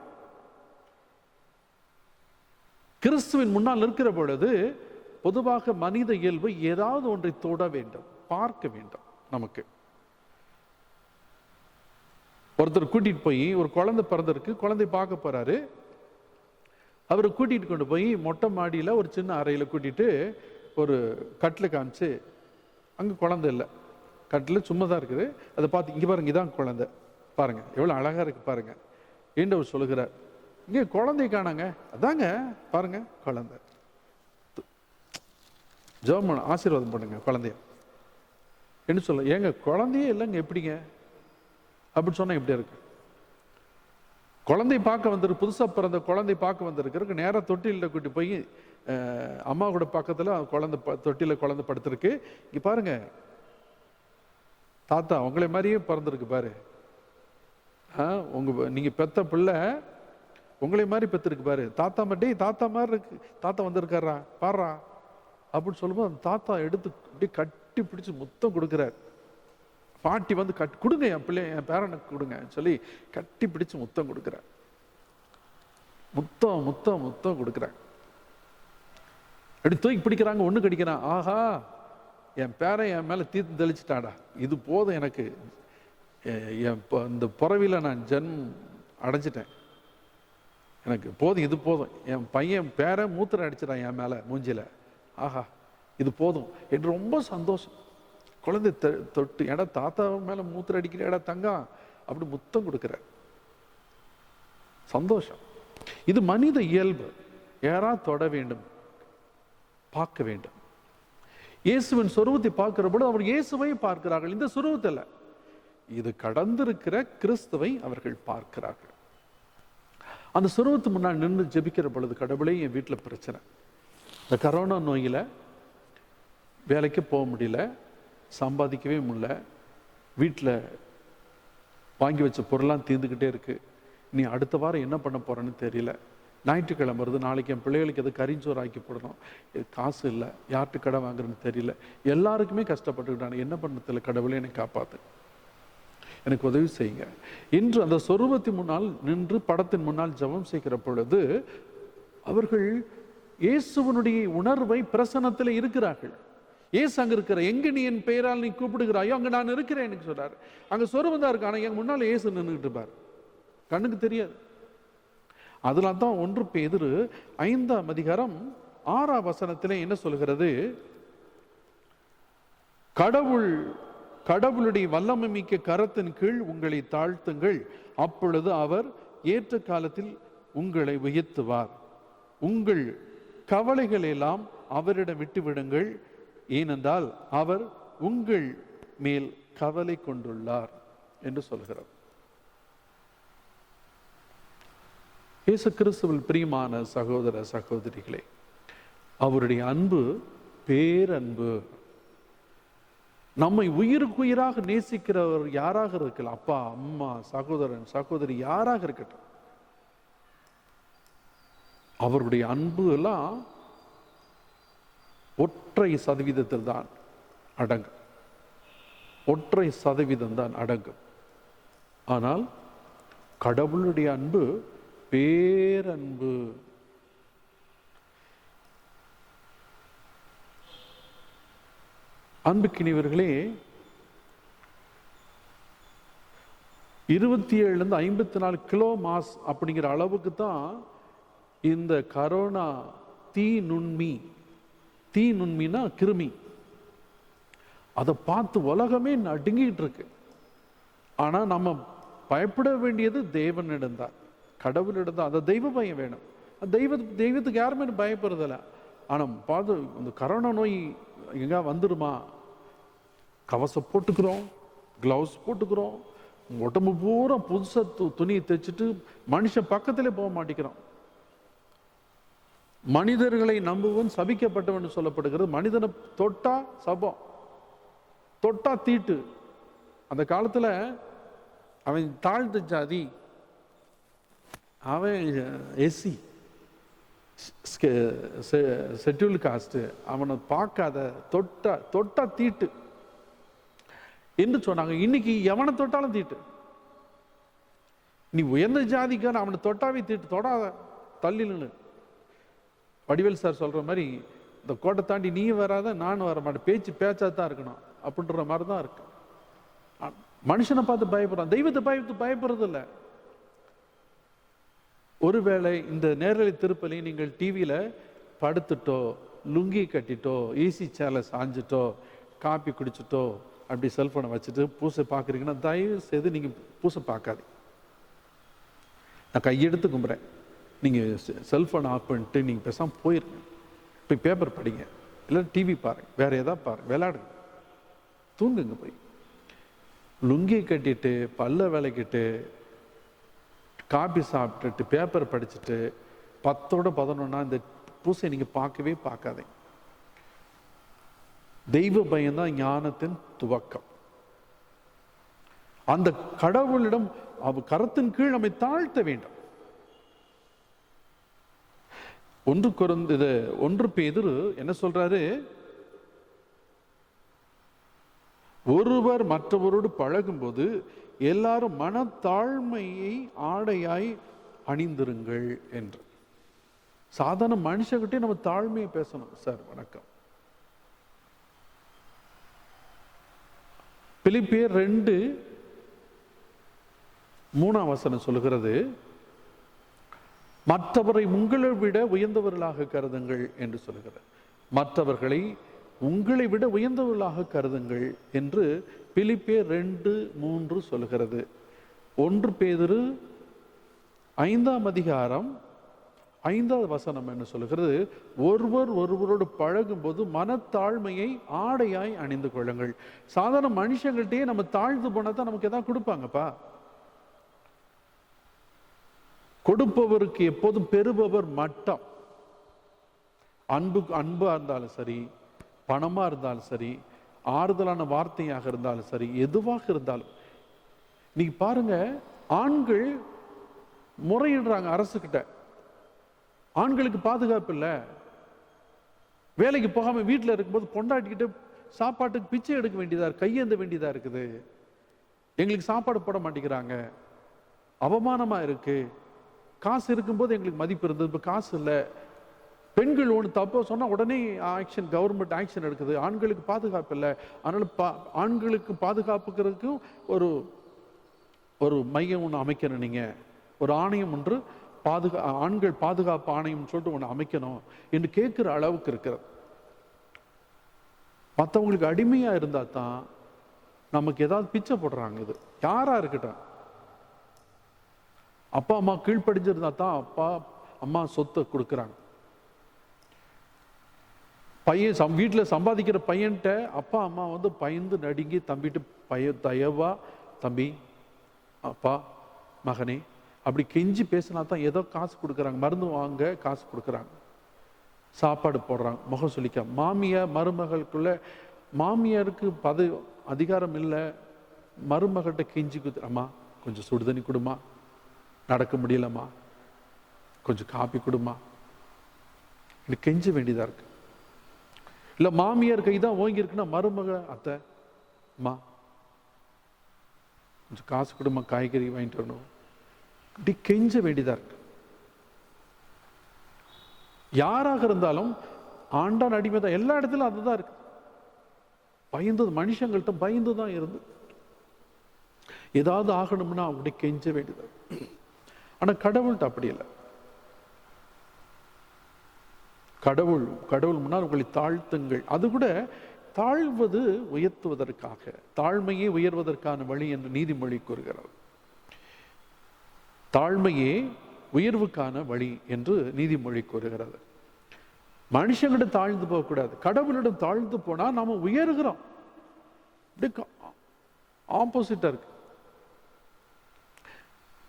கிறிஸ்துவின் முன்னால் இருக்கிற பொழுது பொதுவாக மனித இயல்பு ஏதாவது ஒன்றை தொட வேண்டும், பார்க்க வேண்டும். நமக்கு ஒருத்தர் கூட்டிட்டு போய் ஒரு குழந்தை பிறந்திருக்கு, குழந்தை பார்க்க போறாரு. அவரை கூட்டிட்டு கொண்டு போய் மொட்டை மாடியில ஒரு சின்ன அறையில கூட்டிட்டு ஒரு கட்டில் காமிச்சு, அங்க குழந்தை இல்லை, கட்டில் சும்மா தான் இருக்குது. அதை பார்த்து இங்க பாருங்க, இதான் குழந்தை, பாருங்க எவ்வளவு அழகா இருக்கு பாருங்க என்று அவர் சொல்லுகிறார். இங்க குழந்தை காணாங்க, அதாங்க பாருங்க குழந்தை. ஜெபம் ஆசீர்வாதம் பண்ணுங்க குழந்தைய என்ன சொல்ல. ஏங்க குழந்தையே இல்லைங்க, எப்படிங்க அப்படின்னு சொன்னா எப்படி இருக்கு? குழந்தை பார்க்க வந்திருக்கு, புதுசா பிறந்த குழந்தை பார்க்க வந்திருக்கு. நேராக தொட்டில கூட்டி போய் அம்மா கூட பக்கத்துல குழந்தை தொட்டில குழந்தை படுத்திருக்கு. இங்க பாருங்க தாத்தா உங்களை மாதிரியே பிறந்திருக்கு பாரு, நீங்க பெத்த பிள்ளை உங்களை மாதிரி பெற்றிருக்கு பாரு, தாத்தா மட்டும் தாத்தா மாதிரி இருக்கு, தாத்தா வந்திருக்காரா பாடுறா அப்படின்னு சொல்லும்போது அந்த தாத்தா எடுத்து அப்படியே கட்டி பிடிச்சு முத்தம் கொடுக்குறாரு. பாட்டி வந்து கொடுங்க என் பிள்ளை, என் பேரனுக்கு கொடுங்க சொல்லி கட்டி பிடிச்சு முத்தம் கொடுக்குறார். முத்தம் முத்தம் முத்தம் கொடுக்குறாங்க. அப்படி தூக்கி பிடிக்கிறாங்க, ஒண்ணு கடிக்கிறான். ஆஹா, என் பேரன் என் மேல தீர்த்து தெளிச்சுட்டாடா, இது போதும் எனக்கு, இந்த புறவில நான் அடைஞ்சிட்டேன், எனக்கு போதும், இது போதும். என் பையன் பேரன் மூத்திரம் அடிச்சிடான் என் மேல மூஞ்சில, ஆஹா இது போதும் என்று ரொம்ப சந்தோஷம். குழந்தை தொட்டு, ஏடா தாத்தா மேல மூத்திரம் அடிக்கிற, ஏடா தங்கம் அப்படி முத்தம் கொடுக்கிற சந்தோஷம். இது மனித இயல்பு. யாரா தொட வேண்டும், பார்க்க வேண்டும். இயேசுவின் சொரூபத்தை பார்க்கிற பொழுது அவர் இயேசுவை பார்க்கிறார்கள், இந்த சொரூபத்தில் இது கடந்திருக்கிற கிறிஸ்துவை அவர்கள் பார்க்கிறார்கள். அந்த சொரூபத்து முன்னாடி நின்று ஜெபிக்கிற பொழுது, கடவுளே என் வீட்டில் பிரச்சனை, இந்த கரோனா நோயில வேலைக்கு போக முடியல, சம்பாதிக்கவே முடியல, வீட்டில் வாங்கி வச்ச பொருளாம் தீர்ந்துக்கிட்டே இருக்கு, நீ அடுத்த வாரம் என்ன பண்ண போறேன்னு தெரியல, ஞாயிற்றுக்கிழமை வருது, நாளைக்கு என் பிள்ளைகளுக்கு எது கறிஞ்சோறு ஆக்கி போடணும், காசு இல்லை, யார்கிட்ட கடை வாங்குறதுன்னு தெரியல, எல்லாருக்குமே கஷ்டப்பட்டுக்கிட்டாங்க, என்ன பண்ணதில்லை, கடவுளே என்னை காப்பாத்து, எனக்கு உதவி செய்யுங்க என்று அந்த சொரூபத்தின் முன்னால் நின்று படத்தின் முன்னால் ஜெபம் செய்கிற பொழுது அவர்கள் இயேசுவனுடைய உணர்வை பிரசன்னத்தில் இருக்கிறார்கள். ஏசு அங்க இருக்கிற, எங்க நீ என் பெயரால் நீ கூப்பிடுகிறாயோ அங்க நான் இருக்கிறேன் எனக்கு சொல்றாரு. அங்க சொரூபம் தான் இருக்கு, ஆனா எங்க முன்னால ஏசு நின்றுகிட்டு இருப்பார், கண்ணுக்கு தெரியாது. அதுல தான் 1 பேதுரு 5:6 என்ன சொல்கிறது? கடவுள் கடவுளுடைய வல்லமை மிக்க கரத்தின் கீழ் உங்களை தாழ்த்துங்கள், அப்பொழுது அவர் ஏற்ற காலத்தில் உங்களை உயர்த்துவார். உங்கள் கவலைகள் எல்லாம் அவரிடம் விட்டுவிடுங்கள், ஏனென்றால் அவர் உங்கள் மேல் கவலை கொண்டுள்ளார் என்று சொல்கிறார். இயேசு கிறிஸ்துவில் பிரியமான சகோதர சகோதரிகளே, அவருடைய அன்பு பேரன்பு. நம்மை உயிருக்குயிராக நேசிக்கிறவர் யாராக இருக்கலாம், அப்பா அம்மா சகோதரன் சகோதரி யாராக இருக்கட்டும், அவருடைய அன்பு எல்லாம் ஒற்றை சதவீதத்தில் தான் அடங்கும். ஒற்றை சதவீதம் தான் அடங்கும். ஆனால் கடவுளுடைய அன்பு பேரன்பு. அன்புக்கினியவர்களே, 27 54 கிலோ மாஸ் அப்படிங்கிற அளவுக்கு தான் இந்த கரோனா தீ நுண்மினா கிருமி, அதை பார்த்து உலகமே நடுங்கிட்டு இருக்கு. ஆனா நம்ம பயப்பட வேண்டியது தேவனிடம்தான், கடவுளிடம் தான். அந்த தெய்வ பயம் வேணும். தெய்வத்துக்கு யாருமே பயப்படுறதில்ல. ஆனா பார்த்து இந்த கரோனா நோய் எங்க வந்துடுமா, கவசம் போட்டுக்கிறோம், கிளவுஸ் போட்டுக்கிறோம், உடம்பு பூரா புதுசா துணியை தைச்சிட்டு மனுஷன் பக்கத்திலே போக மாட்டேங்கிறோம். மனிதர்களை நம்புவன் சபிக்கப்பட்டவன் சொல்லப்படுகிறது. மனிதனை தொட்டா சபம், தொட்டா தீட்டு. அந்த காலத்துல அவன் தாழ்ந்த ஜாதி, அவன் எஸ்சி ஷெட்யூல் காஸ்ட், அவனை பார்க்காத, தொட்டா தீட்டு என்று சொன்னாங்க. இன்னைக்கு எவனை தொட்டாலும் தீட்டு. நீ உயர்ந்த ஜாதிக்கான அவனை தொட்டாவே தீட்டு, தொடாத தள்ளி நின்று. வடிவேல் சார் சொல்ற மாதிரி, இந்த கோட்டை தாண்டி நீ வராத நானும் வர மாட்டேன், பேச்சா தான் இருக்கணும் அப்படின்ற மாதிரி தான் இருக்கு. மனுஷனை பார்த்து பயப்படுறான், தெய்வத்தை பயப்படுறது இல்லை. ஒருவேளை இந்த நேரலை திருப்பலி நீங்கள் டிவியில படுத்துட்டோ, லுங்கி கட்டிட்டோ, ஏசி சேர்ல சாஞ்சிட்டோ, காப்பி குடிச்சிட்டோ, அப்படி செல்போனை வச்சுட்டு பூசை பார்க்குறீங்கன்னா தயவு செய்து நீங்க பூசை பார்க்காது. நான் கையெடுத்து கும்புறேன், நீங்க செல்போன் ஆஃப் பண்ணிட்டு நீங்க பேசாம போயிருங்க, போய் பேப்பர் படிங்க, இல்லை டிவி பாருங்க, வேற ஏதாவது பாருங்க, விளையாடுங்க, தூங்குங்க. போய் லுங்கி கட்டிட்டு பல்ல விளக்கிட்டு காபி சாப்பிட்டுட்டு பேப்பர் படிச்சுட்டு 10ஓட 11 இந்த பூசை நீங்க பார்க்கவே பார்க்காதீங்க. தெய்வ பயம்தான் ஞானத்தின் துவக்கம். அந்த கடவுளிடம் கரத்தின் கீழ் நம்மை தாழ்த்த வேண்டும். 1 பேதுரு என்ன சொல்றாரு, ஒருவர் மற்றவரோடு பழகும் போது எல்லாரும் மனத்தாழ்மையை ஆடையாய் அணிந்திருங்கள் என்று. சாதாரண மனுஷங்கிட்டே நம்ம தாழ்மையை பேசணும். சார் வணக்கம். பிலிப்பியர் 2:3 சொல்லுகிறது, மற்றவரை உங்களை விட உயர்ந்தவர்களாக கருதுங்கள் என்று சொல்லுகிறது. மற்றவர்களை உங்களை விட உயர்ந்தவர்களாக கருதுங்கள் என்று பிலிப்பியர் 2:3 சொல்லுகிறது. 1 பேதுரு 5:5 என்ன சொல்லுகிறது, ஒருவரோடு பழகும் போது மனத்தாழ்மையை ஆடையாய் அணிந்து கொள்ளுங்கள். சாதாரண மனுஷங்கள்ட்டே நம்ம தாழ்ந்து போனா தான் நமக்கு எதாவது கொடுப்பாங்கப்பா. கொடுப்பவருக்கு எப்போதும் பெறுபவர் மட்டம். அன்பா இருந்தாலும் சரி, பணமா இருந்தாலும் சரி, ஆறுதலான வார்த்தையாக இருந்தாலும் சரி, எதுவாக இருந்தாலும். நீங்க பாருங்க, ஆண்கள் முறையிடுறாங்க அரசுகிட்ட. ஆண்களுக்கு பாதுகாப்பு இல்லை. வேலைக்கு போகாம வீட்டில் இருக்கும்போது பொண்டாட்டிக்கிட்ட சாப்பாட்டுக்கு பிச்சை எடுக்க வேண்டியதா இருக்கு, கையேந்த வேண்டியதா இருக்குது. எங்களுக்கு சாப்பாடு போட மாட்டேங்கிறாங்க, அவமானமா இருக்கு. காசு இருக்கும்போது எங்களுக்கு மதிப்பு இருந்தது, இப்போ காசு இல்லை. பெண்கள் ஒன்று தப்ப சொன்னா உடனே ஆக்ஷன், கவர்மெண்ட் ஆக்ஷன் எடுக்குது. ஆண்களுக்கு பாதுகாப்பு இல்லை. அதனால ஆண்களுக்கு பாதுகாப்புக்கிறதுக்கும் ஒரு மையம் ஒன்று அமைக்கணும். நீங்க ஒரு ஆணையம் ஒன்று ஆண்கள் பாதுகாப்பு ஆணையம் சொல்லிட்டு ஒன்று அமைக்கணும் என்று கேட்கிற அளவுக்கு இருக்கிறது. மற்றவங்களுக்கு அடிமையா இருந்தா தான் நமக்கு ஏதாவது பிச்சை போடுறாங்க. இது யாரா இருக்கட்டும், அப்பா அம்மா கீழ்ப்படிஞ்சிருந்தா தான் அப்பா அம்மா சொத்தை கொடுக்குறாங்க. பையன் வீட்டில் சம்பாதிக்கிற பையன்கிட்ட அப்பா அம்மா பயந்து நடுங்கி தம்பிட்டு தயவா தம்பி அப்பா மகனே அப்படி கெஞ்சி பேசினா தான் ஏதோ காசு கொடுக்குறாங்க. மருந்து வாங்க காசு கொடுக்குறாங்க, சாப்பாடு போடுறாங்க, முகம் சொல்லிக்க. மருமகளுக்குள்ள மாமியாருக்கு அதிகாரம் இல்லை, மருமகள்கிட்ட கெஞ்சி அம்மா கொஞ்சம் சுடுதண்ணி கொடுமா, நடக்க முடியலம்மா, கொஞ்சம் காப்பி கொடுமா, இது கெஞ்ச வேண்டியதா இருக்கு. இல்லை மாமியார் கை தான் ஓங்கி இருக்குன்னா மருமக அத்தை அம்மா கொஞ்சம் காசு கொடுமா, காய்கறி வாங்கிட்டு வரணும், இப்படி கெஞ்ச வேண்டியதா இருக்கு. யாராக இருந்தாலும் ஆண்டான் அடிமை தான், எல்லா இடத்துலும் அதுதான் இருக்கு. பயந்தது, மனுஷங்கள்ட்ட பயந்து தான் இருந்து ஏதாவது ஆகணும்னா அப்படி கெஞ்ச வேண்டியதா. ஆனா கடவுள்கிட்ட அப்படி இல்லை. கடவுள் முன்னால் உங்களை தாழ்த்துங்கள். அது கூட தாழ்வது உயர்த்துவதற்காக, தாழ்மையே உயர்வதற்கான வழி என்று நீதிமொழி கூறுகிறது. தாழ்மையே உயர்வுக்கான வழி என்று நீதிமொழி கூறுகிறது. மனுஷங்களிடம் தாழ்ந்து போகக்கூடாது, கடவுளிடம் தாழ்ந்து போனா நாம உயர்கிறோம். ஆப்போசிட்டா இருக்கு.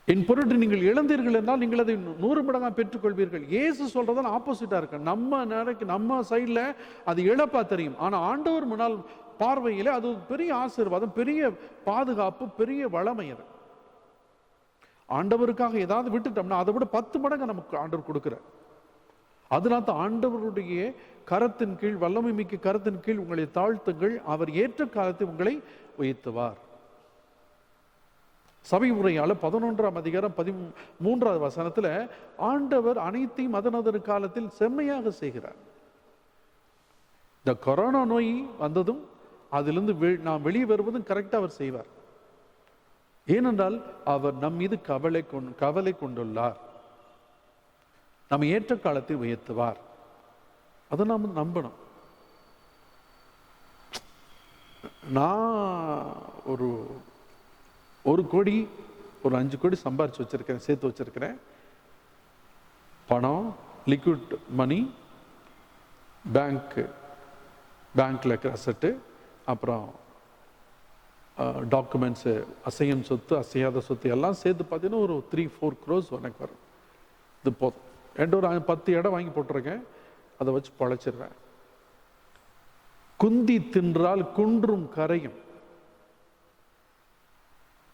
என் பொருட்டு நீங்கள் இழந்தீர்கள் என்றால் நீங்கள் அதை 100 மடங்கா பெற்றுக்கொள்வீர்கள். இயேசு சொல்றதால ஆப்போசிட்டா இருக்கு. நம்ம சைட்ல அது இழப்பா தெரியும், ஆனா ஆண்டவர் முன்னால் பார்வையில அது பெரிய ஆசீர்வாதம், பெரிய பாதுகாப்பு, பெரிய வளமை. அது ஆண்டவருக்காக ஏதாவது விட்டுட்டோம்னா அதை விட 10 மடங்கு நமக்கு ஆண்டவர் கொடுக்கிறார். அதனால தான் ஆண்டவருடைய கரத்தின் கீழ், வல்லமை மிக்க கரத்தின் கீழ் உங்களை தாழ்த்துங்கள், அவர் ஏற்ற காலத்தை உங்களை உயர்த்துவார். சபை உரையாளர் 11ஆம் அதிகாரம் 13வது வசனத்துல ஆண்டவர் அனைத்தையும் அதனதன் காலத்தில் செம்மையாக செய்கிறார். இந்த கொரோனா நோய் வந்ததும் அதிலிருந்து நாம் வெளியே வருவதும் கரெக்டா அவர் செய்வார். ஏனென்றால் அவர் நம் மீது கவலை கொண்டுள்ளார், நம்ம ஏற்ற காலத்தை உயர்த்துவார். அதை நாம் நம்பணும். நான் ஒரு கோடி, ஒரு 5 கோடி சம்பாரிச்சு வச்சிருக்கிறேன், சேர்த்து வச்சிருக்கிறேன். பணம், லிக்விட் மணி, பேங்க்ல இருக்கிற அசட்டு, அப்புறம் டாக்குமெண்ட்ஸு, அசையும் சொத்து, அசையாத சொத்து எல்லாம் சேர்த்து பார்த்தீங்கன்னா ஒரு 3-4 crores எனக்கு வரும். இது போதும். ஒரு 10 இடம் வாங்கி போட்டிருக்கேன், அதை வச்சு பழைச்சிடுவேன். குந்தி தின்றால் குன்றும் கரையும்,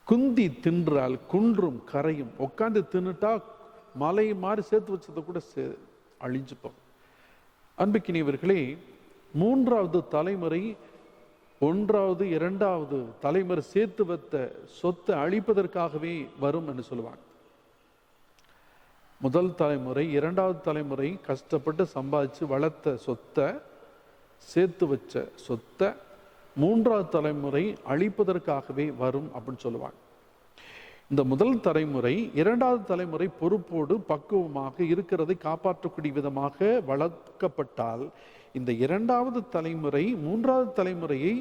குந்தி தின்றால் குன்றும் கரையும். உட்காந்து தின்னுட்டா மலை மாதிரி சேர்த்து வச்சதை கூட அழிஞ்சு போகும். அன்புக்கினியவர்களே, 3வது தலைமுறை 1வது 2வது தலைமுறை சேர்த்து வைத்த சொத்தை அழிப்பதற்காகவே வரும் என்று சொல்லுவாங்க. முதல் தலைமுறை 2வது தலைமுறை கஷ்டப்பட்டு சம்பாதிச்சு வளர்த்த சொத்தை, சேர்த்து வச்ச சொத்தை 3வது தலைமுறை அழிப்பதற்காகவே வரும் அப்படின்னு சொல்லுவாங்க. இந்த முதல் தலைமுறை 2வது தலைமுறை பொறுப்போடு பக்குவமாக இருக்கிறதை காப்பாற்றக்கூடிய விதமாக வளர்க்கப்பட்டால், இந்த 2வது தலைமுறை 3வது தலைமுறையை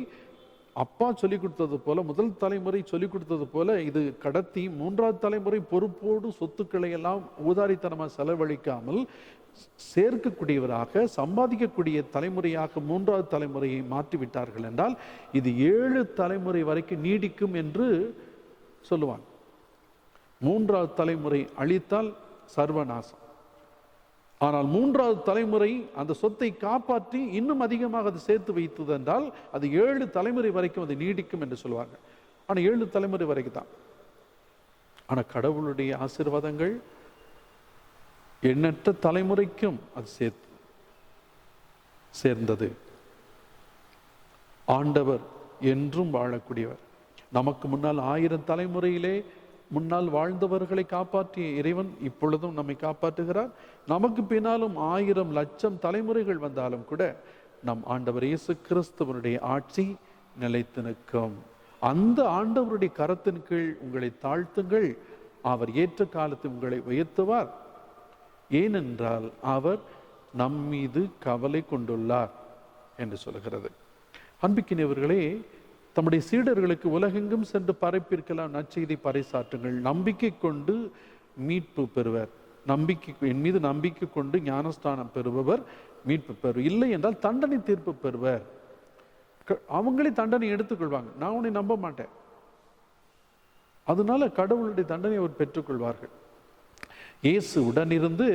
அப்பா சொல்லிக் கொடுத்தது போல, முதல் தலைமுறை சொல்லிக் கொடுத்தது போல இது கடத்தி 3வது தலைமுறை பொறுப்போடு சொத்துக்களை எல்லாம் ஊதாரித்தனமாக செலவழிக்காமல் சேர்க்கக்கூடியவராக, சம்பாதிக்கக்கூடிய தலைமுறையாக 3வது தலைமுறையை மாற்றிவிட்டார்கள் என்றால் இது 7 தலைமுறை வரைக்கும் நீடிக்கும் என்று சொல்லுவாங்க. 3வது தலைமுறை அழித்தால் சர்வநாசம். ஆனால் 3வது தலைமுறை அந்த சொத்தை காப்பாற்றி இன்னும் அதிகமாக அதை சேர்த்து வைத்தது என்றால் அது 7 தலைமுறை வரைக்கும் அது நீடிக்கும் என்று சொல்லுவாங்க. ஆனால் 7 தலைமுறை வரைக்கும் தான். ஆனால் கடவுளுடைய ஆசீர்வாதங்கள் எண்ணற்ற தலைமுறைக்கும் அது சேர்ந்தது. ஆண்டவர் என்றும் வாழக்கூடியவர். நமக்கு முன்னால் 1000 தலைமுறையிலே முன்னால் வாழ்ந்தவர்களை காப்பாற்றிய இறைவன் இப்பொழுதும் நம்மை காப்பாற்றுகிறார். நமக்கு பின்னாலும் 1000 லட்சம் தலைமுறைகள் வந்தாலும் கூட நம் ஆண்டவர் இயேசு கிறிஸ்துவனுடைய ஆட்சி நிலைத்து நிற்கும். அந்த ஆண்டவருடைய கரத்தின் கீழ் உங்களை தாழ்த்துங்கள், அவர் ஏற்ற காலத்தில் உங்களை உயர்த்துவார். ஏனென்றால் அவர் நம்மீது கவலை கொண்டுள்ளார் என்று சொல்கிறது. அன்பிக்கினியவர்களே, தம்முடைய சீடர்களுக்கு உலகெங்கும் சென்று பரப்பியிருக்கலாம் நற்செய்தி பறைசாற்றுங்கள், நம்பிக்கை கொண்டு மீட்பு பெறுவர், என் மீது நம்பிக்கை கொண்டு ஞானஸ்தானம் பெறுபவர் மீட்பு பெறுவர், இல்லை என்றால் தண்டனை தீர்ப்பு பெறுவர். அவங்களே தண்டனை எடுத்துக்கொள்வாங்க, நான் உன்னை நம்ப மாட்டேன். அதனால கடவுளுடைய தண்டனை அவர் பெற்றுக்கொள்வார்கள். இயேசு உடனிருந்து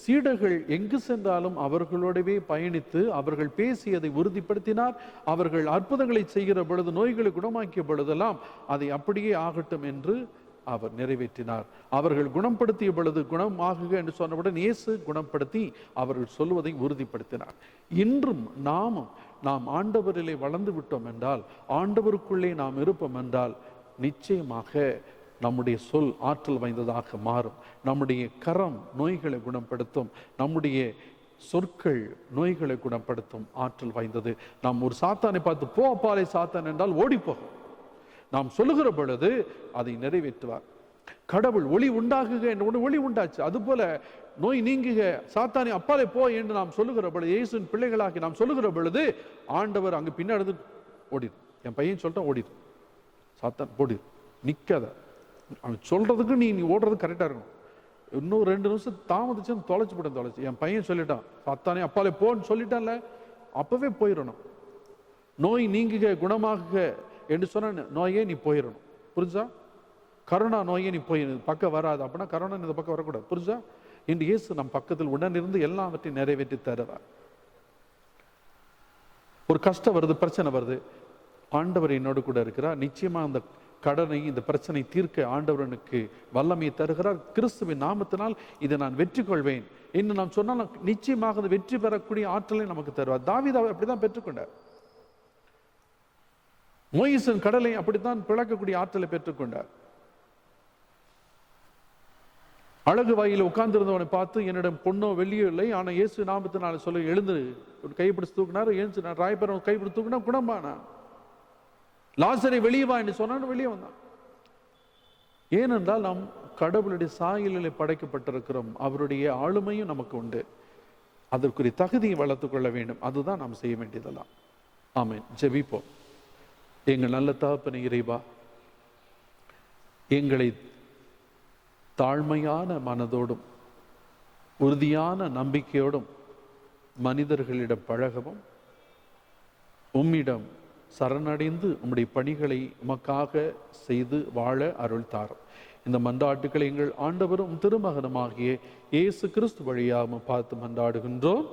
சீடர்கள் எங்கு சென்றாலும் அவர்களோடவே பயணித்து அவர்கள் பேசியதை உறுதிப்படுத்தினார். அவர்கள் அற்புதங்களை செய்கிற பொழுது, நோய்களை குணமாக்கிய பொழுதெல்லாம் அதை அப்படியே ஆகட்டும் என்று அவர் நிறைவேற்றினார். அவர்கள் குணப்படுத்திய பொழுது குணமாகுக என்று சொன்னவுடன் இயேசு குணப்படுத்தி அவர்கள் சொல்வதை உறுதிப்படுத்தினார். இன்றும் நாம் ஆண்டவரிலே வளர்ந்து விட்டோம் என்றால், ஆண்டவருக்குள்ளே நாம் இருப்போம் என்றால், நிச்சயமாக நம்முடைய சொல் ஆற்றல் வாய்ந்ததாக மாறும். நம்முடைய கரம் நோய்களை குணப்படுத்தும், நம்முடைய சொற்கள் நோய்களை குணப்படுத்தும் ஆற்றல் வாய்ந்தது. நாம் ஒரு சாத்தானை பார்த்து போ அப்பாலே சாத்தான் என்றால் ஓடிப்போகும். நாம் சொல்லுகிற பொழுது அதை நிறைவேற்றுவார். கடவுள் ஒளி உண்டாகுக என்று ஒளி உண்டாச்சு. அதுபோல நோய் நீங்குக, சாத்தானே அப்பாலே போ என்று நாம் சொல்லுகிற பொழுது, இயேசுவின் பிள்ளைகளாகி நாம் சொல்லுகிற பொழுது, ஆண்டவர் அங்கு பின்னாடி ஓடிடு. என் பையன் சொல்லிட்டான், ஓடிடு, சாத்தான் ஓடிடு, நிற்காத. அவன் சொல்றதுக்கு நீ ஓடுறது கரெக்டா இருக்கணும். இன்னும் 2 நிமிஷம் தாமதிச்சுன்னு தொலைச்சு. என் பையன் சொல்லிட்டான், சாத்தானே அப்பாலே போன்னு சொல்லிட்டான்ல, அப்பவே போயிடணும். நோய் நீங்குக குணமாகுக என்று சொன்ன நோயே நீ போயிடணும். புரிஞ்சா? கரோனா நோயே நீ போய் பக்கம் வராது. அப்படின்னா கரோனா இந்த பக்கம் வரக்கூடாது. புரிஞ்சா? இன்று இயேசு நம் பக்கத்தில் உடனிருந்து எல்லாவற்றையும் நிறைவேற்றி தருவார். ஒரு கஷ்டம் வருது, பிரச்சனை வருது, ஆண்டவர் என்னோடு கூட இருக்கிறார். நிச்சயமா அந்த கடனை, இந்த பிரச்சனை தீர்க்க ஆண்டவரனுக்கு வல்லமையை தருகிறார். கிறிஸ்துவின் நாமத்தினால் இதை நான் வெற்றி கொள்வேன் என்று நாம் சொன்னால் நிச்சயமாக அந்த வெற்றி பெறக்கூடிய ஆற்றலை நமக்கு தருவார். தாவீது அப்படிதான் பெற்றுக்கொண்டார். மோயிசன் கடலை அப்படித்தான் பிளக்கக்கூடிய ஆற்றலை பெற்றுக்கொண்டார். அழகு வாயில உட்கார்ந்திருந்தவனை பார்த்து, என்னிடம் பொண்ணோ வெள்ளியோ இல்லை, ஆனா இயேசு நாமத்தினால சொல்ல எழுந்து கைப்பிடிச்சு தூக்கினாரு. எழுந்து நான் ராயபுரம் கைப்பிடி தூக்கினா குணமானா. லாசரை வெளியே வா என்று சொன்னான், வெளியே வந்தான். ஏனென்றால் நாம் கடவுளுடைய சாயலில் படைக்கப்பட்டிருக்கிறோம். அவருடைய ஆளுமையும் நமக்கு உண்டு. அதற்குரிய தகுதியை வளர்த்துக் கொள்ள வேண்டும். அதுதான் நாம் செய்ய வேண்டியதெல்லாம். ஆமென். ஜெபிப்போம். எங்கள் நல்ல தகப்பனே இறைவா, எங்களை தாழ்மையான மனதோடும் உறுதியான நம்பிக்கையோடும் மனிதர்களிடம் பழகவும், உம்மிடம் சரணடைந்து உம்முடைய பணிகளை உமக்காக செய்து வாழ அருள் தாரும். இந்த மன்றாட்டுக்களை எங்கள் ஆண்டவரும் திருமகனுமாகிய இயேசு கிறிஸ்து வழியாக பார்த்து மன்றாடுகின்றோம்.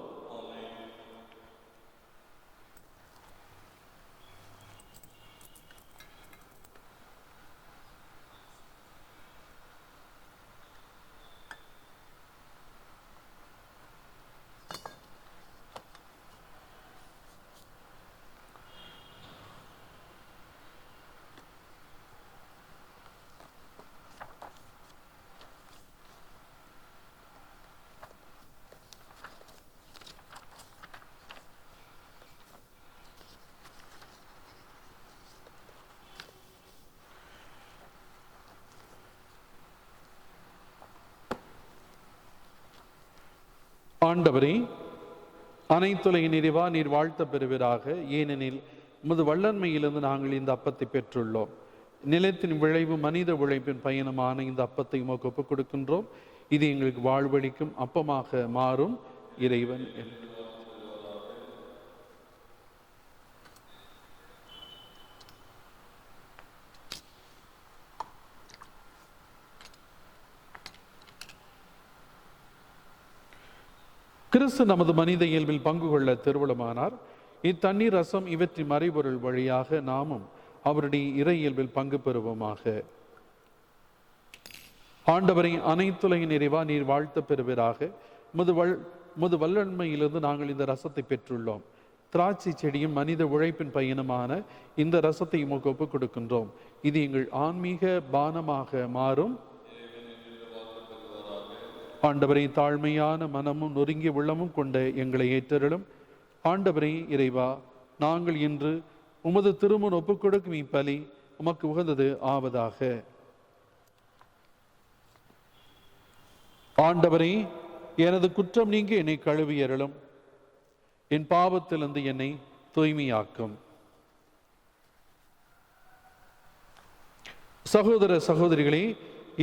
ஆண்டவரே, அனைத்துலகின் நிறைவா நீர் வாழ்த்த பெறுவீராக. ஏனெனில் உமது வல்லன்மையிலிருந்து நாங்கள் இந்த அப்பத்தை பெற்றுள்ளோம். நிலத்தின் விளைவு மனித உழைப்பின் பயணமான இந்த அப்பத்தை உமக்கு ஒப்புக் கொடுக்கின்றோம். இது எங்களுக்கு வாழ்வளிக்கும் அப்பமாக மாறும். இறைவன் கிறிஸ்து நமது மனித இயல்பில் பங்கு கொள்ள திருவுளமானார். இத்தண்ணீர் ரசம் இவற்றின் மறைபொருள் வழியாக நாமும் அவருடைய இறை இயல்பில் பங்கு பெறுவோமாக. ஆண்டவரை அனைத்துலகின் நிறைவா நீர் வாழ்த்த பெறுவீராக. முது வல்லன்மையிலிருந்து நாங்கள் இந்த ரசத்தை பெற்றுள்ளோம். திராட்சை செடியும் மனித உழைப்பின் பயணமான இந்த ரசத்தை உமக்கு ஒப்புக் கொடுக்கின்றோம். இது எங்கள் ஆன்மீக பானமாக மாறும். ஆண்டவரை தாழ்மையான மனமும் நொறுங்கிய உள்ளமும் கொண்ட எங்களை ஏற்றருளும். ஆண்டவரை இறைவா, நாங்கள் இன்று உமது திருமுன் ஒப்புக் கொடுக்கும் இப்பலி உமக்கு உகந்தது ஆவதாக. ஆண்டவரை, எனது குற்றம் நீங்க என்னை கழுவி அருளும். என் பாவத்திலிருந்து என்னை தூய்மையாக்கும். சகோதர சகோதரிகளே,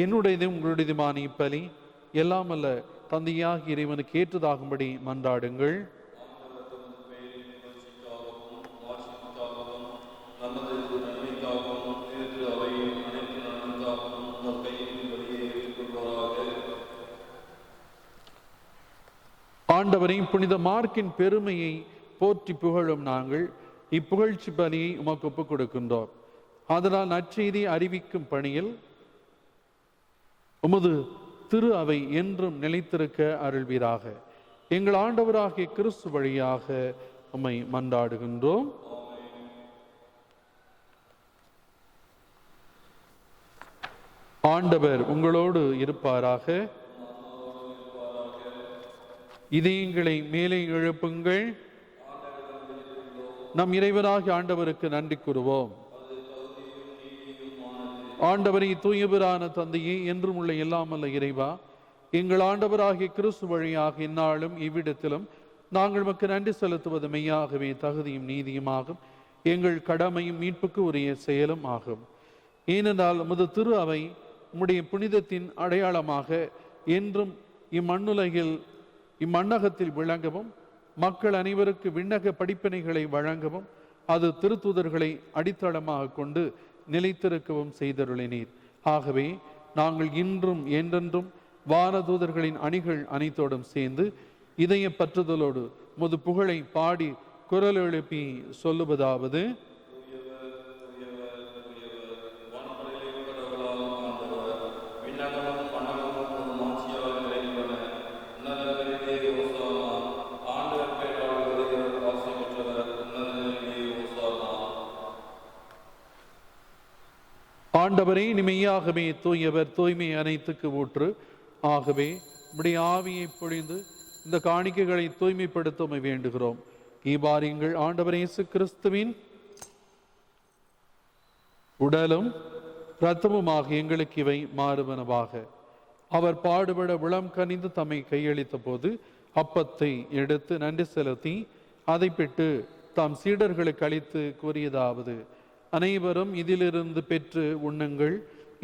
என்னுடையதும் உங்களுடையதுமான இப்பலி எல்லாம் அல்ல தந்தையாகிய இறைவனுக்கு ஏற்றதாகும்படி மன்றாடுங்கள். ஆண்டவரின் புனித மார்க்கின் பெருமையை போற்றி புகழும் நாங்கள் இப்புகழ்ச்சி பலியை உமக்கு ஒப்புக் கொடுக்கின்றோம். அதனால் நற்செய்தி அறிவிக்கும் பணியில் உமது திரு அவை என்றும் நிலைத்திருக்க அருள்வீராக. எங்கள் ஆண்டவராகிய கிறிஸ்து வழியாக உம்மை மன்றாடுகின்றோம். ஆண்டவர் உங்களோடு இருப்பாராக. இதயங்களை மேலே எழுப்புங்கள். நம் இறைவனாகிய ஆண்டவருக்கு நன்றி கூறுவோம். ஆண்டவரை தூயவரான தந்தையே, என்றும் உள்ள எல்லாமல்ல இறைவா, எங்கள் ஆண்டவராகிய கிறிஸ்து வழியாக இந்நாளும் இவ்விடத்திலும் நாங்கள் நமக்கு நன்றி செலுத்துவது மெய்யாகவே தகுதியும் நீதியுமாகும், எங்கள் கடமையும் மீட்புக்கு உரிய செயலும் ஆகும். ஏனென்றால் உமது திரு அவை உம்முடைய புனிதத்தின் அடையாளமாக என்றும் இம்மண்ணகத்தில் விளங்கவும், மக்கள் அனைவருக்கு விண்ணக படிப்பினைகளை வழங்கவும், அது திருத்தூதர்களை அடித்தளமாக கொண்டு நிலைத்திருக்கவும் செய்தருளினீர். ஆகவே நாங்கள் இன்றும் என்றென்றும் வானதூதர்களின் அணிகள் அனைத்தோடும் சேர்ந்து இதய பற்றுதலோடு முது புகழை பாடி குரல் எழுப்பி சொல்லுவதாவது: ஆண்டவரே, மெய்யாகவே தூயவர், தூய்மை அனைத்துக்கு ஊற்று. ஆகவே உம்முடைய ஆவியை பொழிந்து இந்த காணிக்கைகளை தூய்மைப்படுத்த வேண்டுகிறோம். இவ்வாறுங்கள் ஆண்டவர் இயேசு கிறிஸ்துவின் உடலும் இரத்தமுமாக எங்களுக்கு இவை மாறுவனவாக. அவர் பாடுபட உளம் கனிந்து தம்மை கையளித்த போது அப்பத்தை எடுத்து நன்றி செலுத்தி அதை பெற்று தாம் சீடர்களுக்கு அளித்து கூறியதாவது: அனைவரும் இதிலிருந்து பெற்று உண்ணுங்கள்,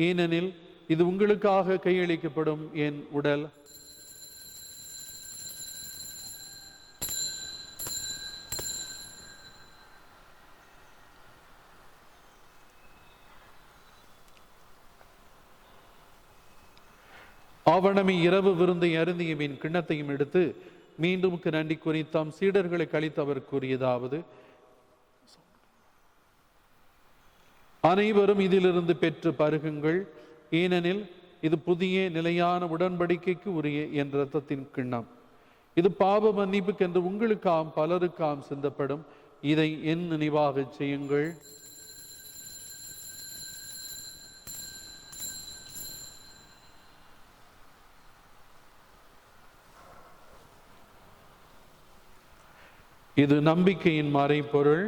ஏனெனில் இது உங்களுக்காக கையளிக்கப்படும் என் உடல். ஆவணமே இரவு விருந்தை அருந்திய மீன் கிண்ணத்தையும் எடுத்து மீண்டும் நன்றி கூறி தாம் சீடர்களை கழித்து அவர் கூறியதாவது: அனைவரும் இதிலிருந்து பெற்று பருகுங்கள், ஏனெனில் இது புதிய நிலையான உடன்படிக்கைக்கு உரிய என் இரத்தத்தின் கிண்ணம். இது பாவ மன்னிப்புக்கென்று உங்களுக்காம் பலருக்காம் சிந்தப்படும். இதை என் நினைவாக செய்யுங்கள். இது நம்பிக்கையின் மறைபொருள்.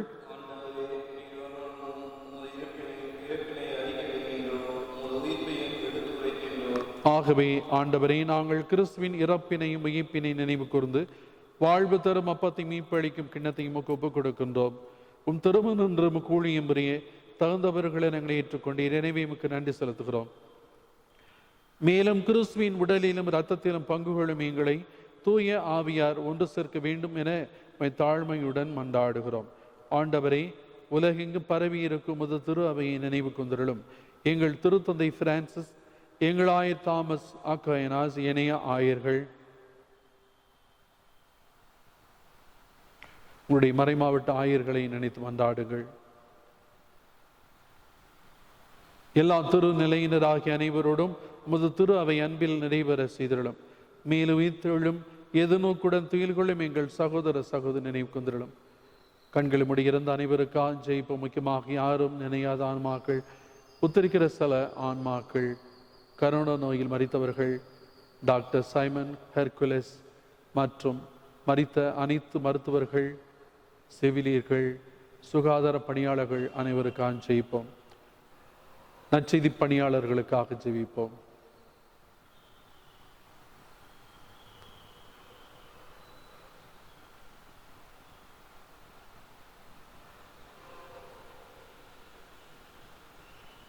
ஆகவே ஆண்டவரே, நாங்கள் கிறிஸ்துவின் இறப்பினையும் உயிர்ப்பினை நினைவு கூர்ந்து வாழ்வு தரும் அப்பத்தை மீட்பளிக்கும் கிண்ணத்தையும் ஒப்புக் கொடுக்கின்றோம். திருமணன்று கூலியும் புரிய தகுந்தவர்களை நாங்கள் ஏற்றுக்கொண்டு எனவே நன்றி செலுத்துகிறோம். மேலும் கிறிஸ்துவின் உடலிலும் இரத்தத்திலும் பங்குகளும் எங்களை தூய ஆவியார் ஒன்று சேர்க்க வேண்டும் என தாழ்மையுடன் மன்றாடுகிறோம். ஆண்டவரே, உலகெங்கு பரவி இருக்கும் முது திரு அவையை நினைவு கொண்டிருளும். எங்கள் திருத்தந்தை பிரான்சிஸ், எங்கள் ஆயர் தாமஸ் அக்வைனாஸ், இணைய ஆயர்கள், உங்களுடைய மறைமாவட்ட ஆயர்களை நினைத்து மன்றாடுங்கள். எல்லா திருநிலையினராகிய அனைவரோடும் முது திரு அவை அன்பில் நிறைவேற செய்திருளும். மேலும் உயிர்த்தெழும் எதிர்நோக்குடன் துயில்கொள்ளும் எங்கள் சகோதர சகோதரி நினைவு கொண்டிருளும். கண்கள் முடியிருந்த அனைவருக்காக ஜெயிப்போம். முக்கியமாக யாரும் நினையாத ஆன்மாக்கள், உத்தரிக்கிற சில ஆன்மாக்கள், கரோனா நோயில் மரித்தவர்கள், டாக்டர் சைமன் ஹெர்குலஸ் மற்றும் மரித்த அனைத்து மருத்துவர்கள், செவிலியர்கள், சுகாதார பணியாளர்கள் அனைவருக்காக ஜெயிப்போம். நற்செய்தி பணியாளர்களுக்காக ஜெபிப்போம்.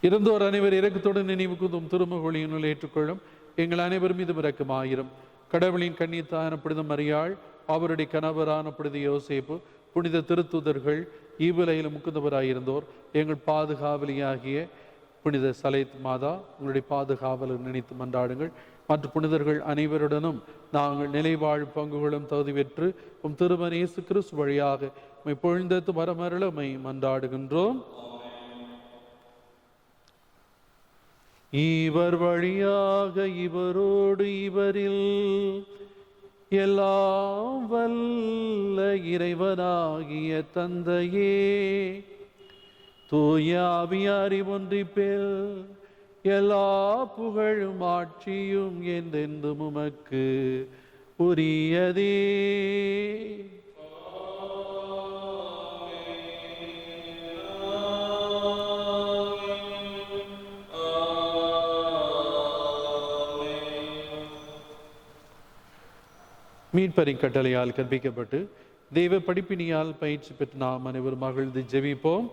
இருந்தோர் அனைவர் இரக்கத்துடன் நினைவு கூந்தும் திருமொழியினுள் ஏற்றுக்கொள்ளும் எங்கள் அனைவரும் மீது இரக்கமாயிரும். கடவுளின் கன்னித்தான புனித மரியாள், அவருடைய கணவரான புனித யோசேப்பு, புனித திருத்தூதர்கள், ஈவுலையில் முக்குந்தவராயிருந்தோர், எங்கள் பாதுகாவலியாகிய புனித சலேத் மாதா, உங்களுடைய பாதுகாவலர் நினைத்து மன்றாடுங்கள். மற்ற புனிதர்கள் அனைவருடனும் நாங்கள் நிலைவாழ் பங்குகளும் தகுதி பெற்று திருமகன் இயேசு கிறிஸ்து வழியாக பொழுந்தத்து வரமருளமை மன்றாடுகின்றோம். இவர் வழியாக இவரோடு இவரில் எல்லாம் வல்ல இறைவனாகிய தந்தையே, தூய ஆவியாரி ஒன்றிப்பில் எல்லா புகழும் ஆட்சியும் என்றென்றும் உமக்கு உரியதே. மீட்பரின் கட்டளையால் கற்பிக்கப்பட்டு தெய்வ படிப்பினியால் பயிற்சி பெற்று நாம் அனைவரும் மகிழ்ந்து ஜெபிப்போம்.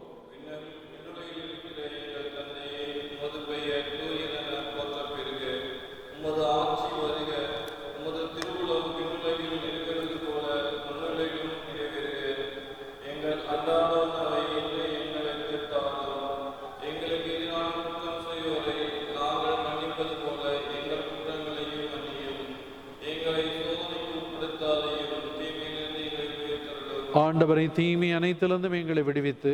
ஆண்டவரை தீமை அனைத்திலிருந்தும் எங்களை விடுவித்து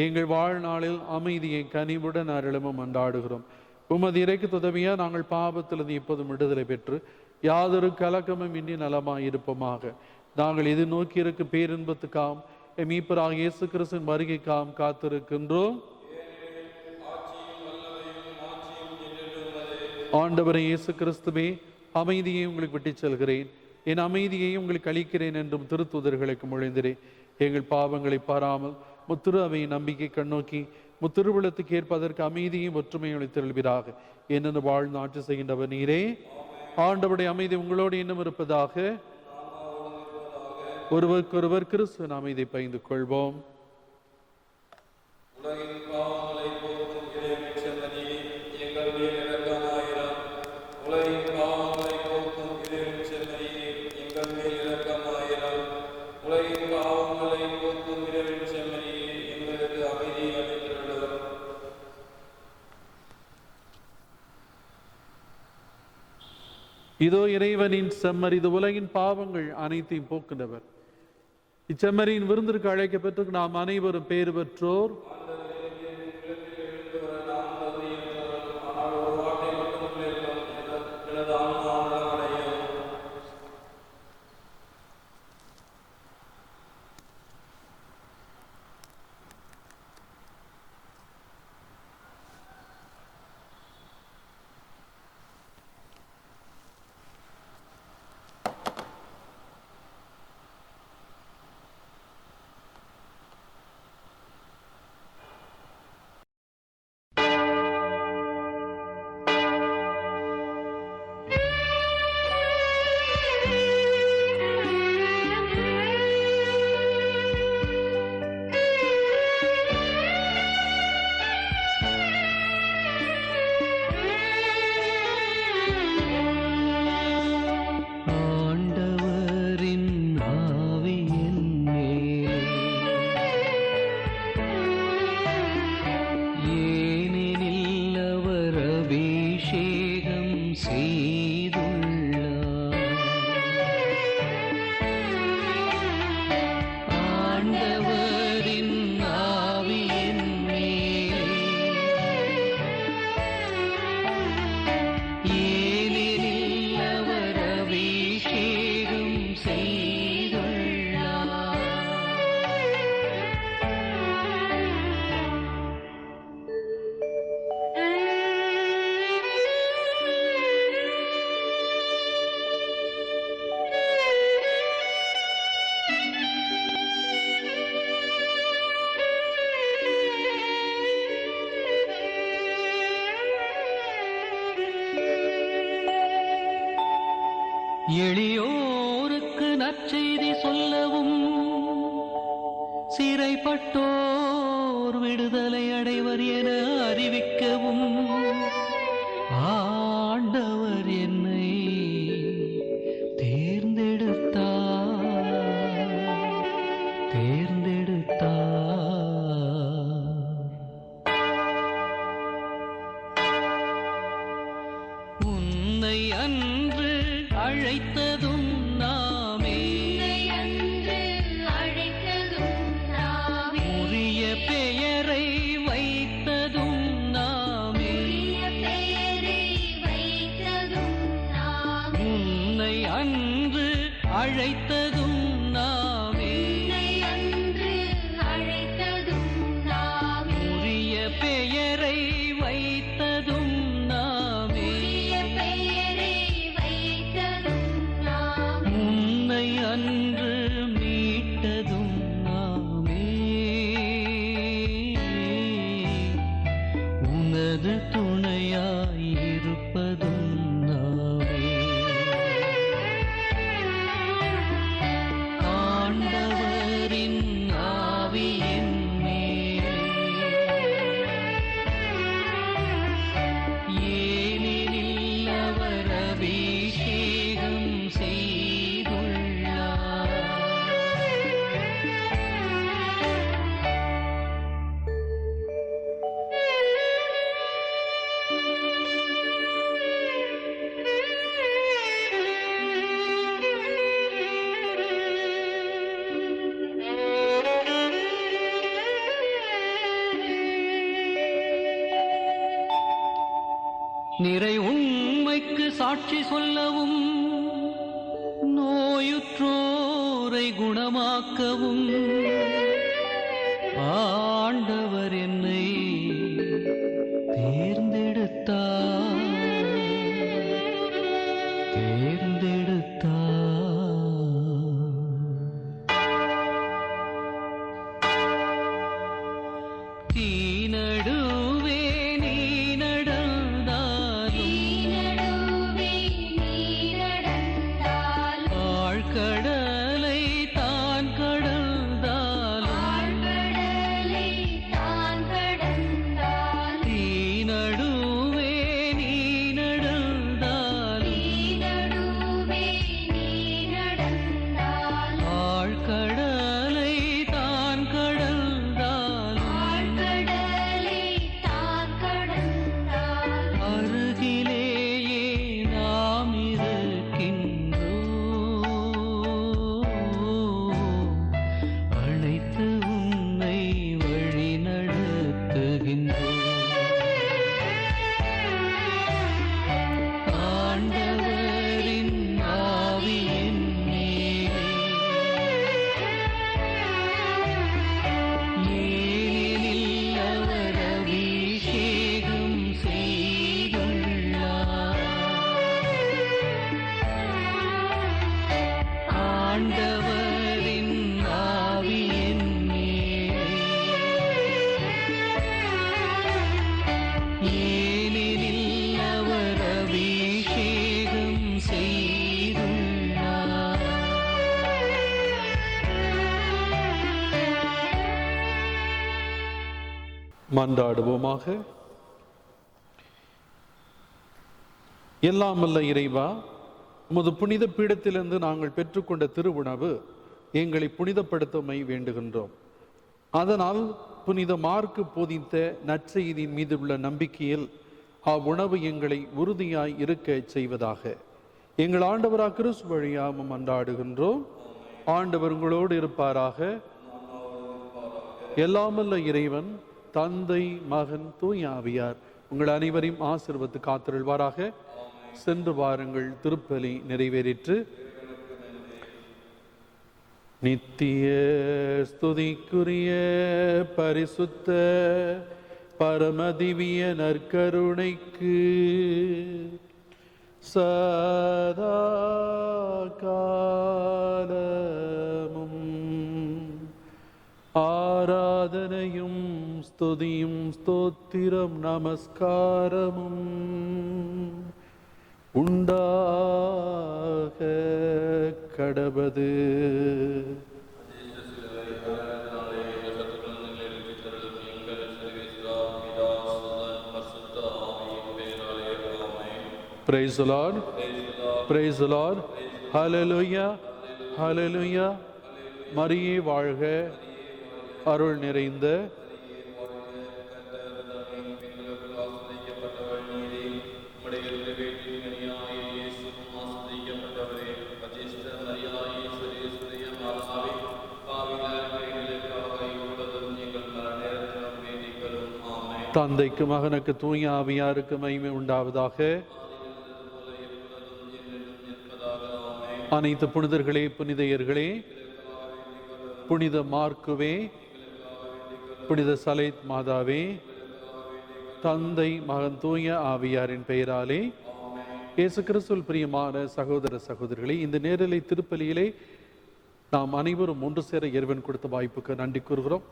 எங்கள் வாழ்நாளில் அமைதியை கனிவுடன் அருளமும் மன்றாடுகிறோம். உமது இறைக்கு உதவியா நாங்கள் பாவத்திலிருந்து இப்போதும் விடுதலை பெற்று யாதொரு கலக்கமும் இன்றி நலமாய் இருப்போமாக. நாங்கள் இது நோக்கி இருக்க பேரின்பத்துக்காம் மீட்பராகிய இயேசு கிறிஸ்துவின் வருகைக்காம் காத்திருக்கின்றோம். ஆண்டவரை இயேசு கிறிஸ்துவே, அமைதியை உங்களுக்கு விட்டுச் செல்கிறேன், என் அமைதியை உங்களுக்கு அளிக்கிறேன் என்றும் திருத்தூதர்களுக்கு மொழிந்திரேன். எங்கள் பாவங்களை பாராமல் முத்திரு அவை நம்பிக்கை கண்ணோக்கி முத்திருவிழத்துக்கு ஏற்பதற்கு அமைதியும் ஒற்றுமையும் அளித்தருள்வீராக. என்னென்ன வாழ்ந்து ஆட்சி செய்கின்றவர் நீரே. ஆண்டவருடைய அமைதி உங்களோடு இன்னும் இருப்பதாக. ஒருவருக்கொருவர் கிறிஸ்துவின் அமைதி பகிர்ந்து கொள்வோம். இதோ இறைவனின் செம்மறி, இது உலகின் பாவங்கள் அனைத்தையும் போக்குண்டவர். இச்செம்மறியின் விருந்திற்கு அழைக்கப்பட்டு நாம் அனைவரும் பேறு பெற்றோர். எளியோருக்கு நற்செய்தி சொல்லவும், சிறைப்பட்டோர் வாழ்வோர் விடுதலை அடைவர் என அறிவிக்கவும் ஆண்டவர் என்னை உன்னை அன்று அழைத்ததும் நாமே உரிய பெயரை வைத்ததும் நாமே உன்னை அன்று அழைத்ததும் நாமே உரிய பெயரை வைத்ததும் நாமே உன்னை அன்று மீட்டதும் நாமே உனது துணையாயிருப்பதும் நாமே ஆண்டவரின் ஆவியின் ஏனெனில் அவர் அபிஷேகம் செய்துள்ளார். நிறை உண்மைக்கு சாட்சி சொல்லவும் நோயுற்றோரை குணமாக்கவும் ஆண்டவர் என்னை தேர்ந்தெடுத்தார். தீநடுவே நீ ஆழ்கடலை தான் கடந்தாலும் தீநடுவே நீ நடந்தாலும் ஆழ்கடலை தான் கடந்தாலும் அருகிலேயே நாம் அழைத்து உன்னை வழி நடத்துகின்றோம். ஆண்டவரின் ஆவியின் ஏனெனில் அவர் அபிஷேகம் செய்துள்ளார். ஆண்டவரின் ஆவியின் ஏனெனில் அவர் அபிஷேகம் செய்துள்ளார். மன்றாடுவோமாக. எல்லாம் வல்ல இறைவா, உமது புனித பீடத்திலிருந்து நாங்கள் பெற்றுக்கொண்ட திருவுணவு எங்களை புனிதப்படுத்தமை வேண்டுகின்றோம். அதனால் புனித மார்க்கு போதித்த நற்செய்தியின் மீது உள்ள நம்பிக்கையில் அவ்வுணவு எங்களை உறுதியாய் இருக்க செய்வதாக எங்கள் ஆண்டவராக கிறிஸ்து வழியாக மன்றாடுகின்றோம். ஆண்டவர் உங்களோடு இருப்பாராக. எல்லாமல்ல இறைவன் தந்தை, மகன், தூய ஆவியார் உங்கள் அனைவரையும் ஆசீர்வதித்து காத்திருள்வாராக. சென்று வாருங்கள், திருப்பலி நிறைவேறிற்று. நித்திய ஸ்துதிக்குரிய பரிசுத்த பரமதிவிய நற்கருணைக்கு சதா காலமும் ஆராதனையும் ஸ்துதியும் ஸ்தோத்திரம் நமஸ்காரமும் உண்டாக கடவது. Praise the Lord. Praise the Lord. Hallelujah. Hallelujah. மரியே வாழ்க, அருள் நிறைந்த தந்தைக்கு மகனுக்கு தூய ஆவியாருக்கு மகிமை உண்டாவதாக. அனைத்து புனிதர்களே, புனிதையர்களே, புனித மார்க்குவே, புனித சலேத் மாதாவே, தந்தை மகன் தூய ஆவியாரின் பெயராலே இயேசு கிறிஸ்துவில் பிரியமான சகோதர சகோதரிகளே, இந்த நேரலை திருப்பலியிலே நாம் அனைவரும் ஒன்று சேர இறைவன் கொடுத்த வாய்ப்புக்கு நன்றி கூறுகிறோம்.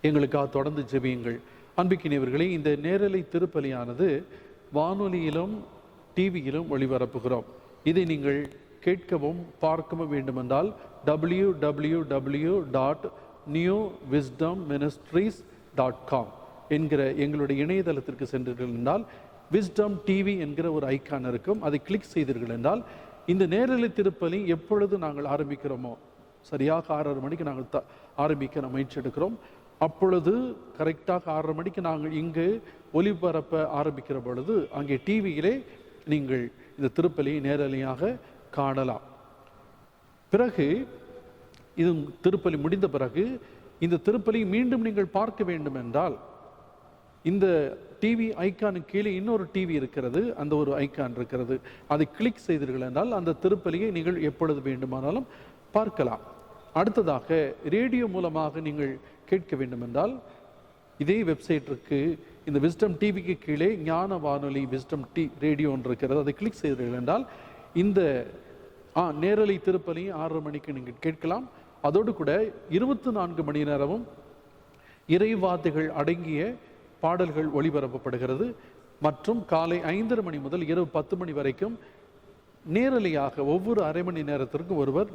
எங்களுக்காக தொடர்ந்து ஜெபியுங்கள். அன்பிக்கினியவர்களே, இந்த நேரலை திருப்பலியானது வானொலியிலும் டிவியிலும் ஒளிபரப்புகிறோம். இதை நீங்கள் கேட்கவும் பார்க்கவும் வேண்டுமென்றால் www.newwisdomministries.com என்கிற எங்களுடைய இணையதளத்திற்கு சென்றீர்கள் என்றால் விஸ்டம் டிவி என்கிற ஒரு ஐக்கான் இருக்கும். அதை கிளிக் செய்தீர்கள் என்றால் இந்த நேரலை திருப்பலி எப்பொழுது நாங்கள் ஆரம்பிக்கிறோமோ, சரியாக 6:30 மணிக்கு நாங்கள் ஆரம்பிக்க முயற்சி எடுக்கிறோம். அப்பொழுது கரெக்டாக 6:30 மணிக்கு நாங்கள் இங்கு ஒளிபரப்ப ஆரம்பிக்கிற பொழுது அங்கே டிவியிலே நீங்கள் இந்த திருப்பலியை நேரலையாக காணலாம். பிறகு இது திருப்பலி முடிந்த பிறகு இந்த திருப்பலி மீண்டும் நீங்கள் பார்க்க வேண்டும் என்றால் இந்த டிவி ஐக்கானுக்கு கீழே இன்னொரு டிவி இருக்கிறது, அந்த ஒரு ஐக்கான் இருக்கிறது. அதை கிளிக் செய்தீர்கள் என்றால் அந்த திருப்பலியை நீங்கள் எப்பொழுது வேண்டுமானாலும் பார்க்கலாம். அடுத்ததாக ரேடியோ மூலமாக நீங்கள் கேட்க வேண்டும் என்றால் இதே வெப்சைட்டிற்கு இந்த விஸ்டம் டிவிக்கு கீழே ஞான வானொலி விஸ்டம் ரேடியோ ஒன்று இருக்கிறது. அதை கிளிக் செய்தீர்கள் என்றால் இந்த நேரலை திருப்பலி 6:30 மணிக்கு நீங்கள் கேட்கலாம். அதோடு கூட 24 மணி நேரமும் இறைவார்த்தைகள் அடங்கிய பாடல்கள் ஒளிபரப்பப்படுகிறது. மற்றும் காலை 5:30 மணி முதல் இரவு 10 மணி வரைக்கும் நேரலையாக ஒவ்வொரு அரை மணி நேரத்திற்கும் ஒருவர்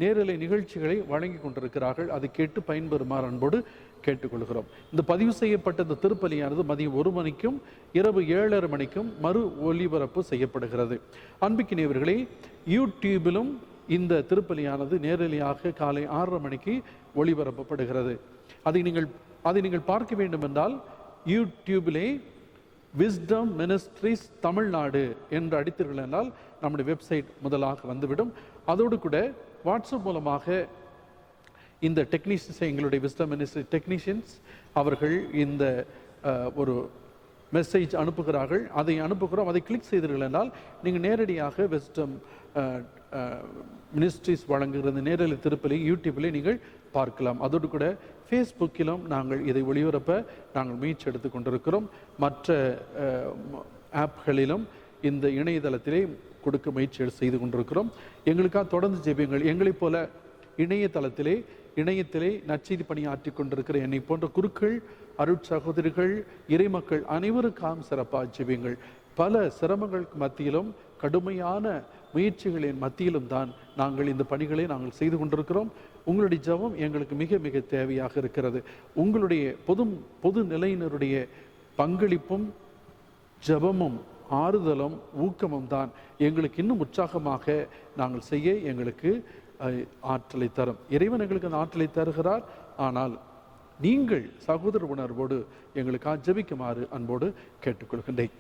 நேரலை நிகழ்ச்சிகளை வழங்கி கொண்டிருக்கிறார்கள். அதை கேட்டு பயன்பெறுமாறு அன்போடு கேட்டுக்கொள்கிறோம். இந்த பதிவு செய்யப்பட்ட இந்த திருப்பலியானது மதியம் 1 மணிக்கும் இரவு 7:30 மணிக்கும் மறு ஒளிபரப்பு செய்யப்படுகிறது. அன்பிக்கினியவர்களே, யூடியூபிலும் இந்த திருப்பலியானது நேரலையாக காலை 6:30 மணிக்கு ஒளிபரப்பப்படுகிறது. அதை நீங்கள் பார்க்க வேண்டும் என்றால் யூடியூபிலே விஸ்டம் மினிஸ்ட்ரிஸ் தமிழ்நாடு என்று அடித்தீர்கள் என்றால் நம்முடைய வெப்சைட் முதலாக வந்துவிடும். அதோடு கூட வாட்ஸ்அப் மூலமாக இந்த டெக்னீஷியன்ஸ், எங்களுடைய விஸ்டம் மினிஸ்ட்ரி டெக்னீஷியன்ஸ் அவர்கள் இந்த ஒரு மெசேஜ் அனுப்புகிறார்கள். அதை அனுப்புகிறோம். அதை கிளிக் செய்தீர்கள் என்றால் நீங்கள் நேரடியாக விஸ்டம் மினிஸ்ட்ரிஸ் வழங்குகிற இந்த நேரலை திருப்பலி யூடியூப்பிலே நீங்கள் பார்க்கலாம். அதோடு கூட ஃபேஸ்புக்கிலும் நாங்கள் இதை ஒளிபரப்ப நாங்கள் முயற்சி எடுத்து கொண்டிருக்கிறோம். மற்ற ஆப்களிலும் இந்த இணையதளத்திலே கொடுக்க முயற்சி செய்து கொண்டிருக்கிறோம். எங்களுக்காக தொடர்ந்து ஜெபியுங்கள். எங்களைப் போல இணையத்திலே நற்செய்தி பணியாற்றி கொண்டிருக்கிற என்னை போன்ற குருக்கள், அருட்சகோதரிகள், இறைமக்கள் அனைவருக்காகவும் சிறப்பாக ஜெபியுங்கள். பல சிரமங்களுக்கு மத்தியிலும் கடுமையான முயற்சிகளின் மத்தியிலும் தான் நாங்கள் இந்த பணிகளை நாங்கள் செய்து கொண்டிருக்கிறோம். உங்களுடைய ஜெபம் எங்களுக்கு மிக மிக தேவையாக இருக்கிறது. உங்களுடைய பொது நிலையினருடைய பங்களிப்பும் ஜெபமும் ஆறுதலும் ஊக்கமும் தான் எங்களுக்கு இன்னும் உற்சாகமாக நாங்கள் செய்ய எங்களுக்கு ஆற்றலை தரும். இறைவன் எங்களுக்கு அந்த ஆற்றலை தருகிறார். ஆனால் நீங்கள் சகோதர உணர்வோடு எங்களுக்காக ஜெபிக்குமாறு அன்போடு கேட்டுக்கொள்கின்றேன்.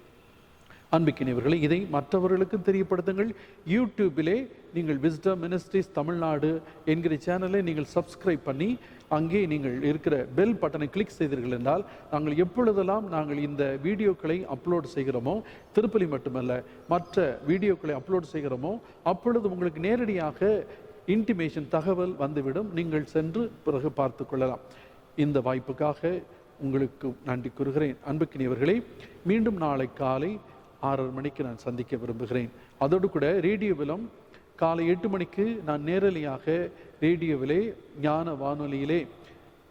அன்பிக்கினியவர்களே, இதை மற்றவர்களுக்கு தெரியப்படுத்துங்கள். யூடியூபிலே நீங்கள் விஸ்டம் மினிஸ்ட்ரிஸ் தமிழ்நாடு என்கிற சேனலை நீங்கள் சப்ஸ்கிரைப் பண்ணி அங்கே நீங்கள் இருக்கிற பெல் பட்டனை கிளிக் செய்தீர்கள் என்றால் நாங்கள் எப்பொழுதெல்லாம் நாங்கள் இந்த வீடியோக்களை அப்லோட் செய்கிறோமோ, திருப்பலி மட்டுமல்ல மற்ற வீடியோக்களை அப்லோட் செய்கிறோமோ, அப்பொழுது உங்களுக்கு நேரடியாக இன்டிமேஷன் தகவல் வந்துவிடும். நீங்கள் சென்று பிறகு பார்த்து கொள்ளலாம். இந்த வாய்ப்புக்காக உங்களுக்கு நன்றி கூறுகிறேன். அன்புக்கினியவர்களே, மீண்டும் நாளை காலை 6:30 மணிக்கு நான் சந்திக்க விரும்புகிறேன். அதோடு கூட ரேடியோவிலும் காலை 8 மணிக்கு நான் நேரலையாக ரேடியோவிலே ஞான வானொலியிலே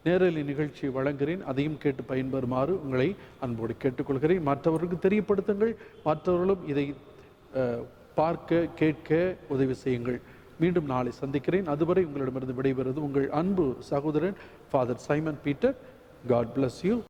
நேரலை நிகழ்ச்சி வழங்குகிறேன். அதையும் கேட்டு பயன்பெறுமாறு உங்களை அன்போடு கேட்டுக்கொள்கிறேன். மற்றவர்களுக்கு தெரியப்படுத்துங்கள். மற்றவர்களும் இதை பார்க்க கேட்க உதவி செய்யுங்கள். மீண்டும் நாளை சந்திக்கிறேன். அதுவரை உங்களிடமிருந்து விடைபெறுவது உங்கள் அன்பு சகோதரன் father Simon Peter. God bless you.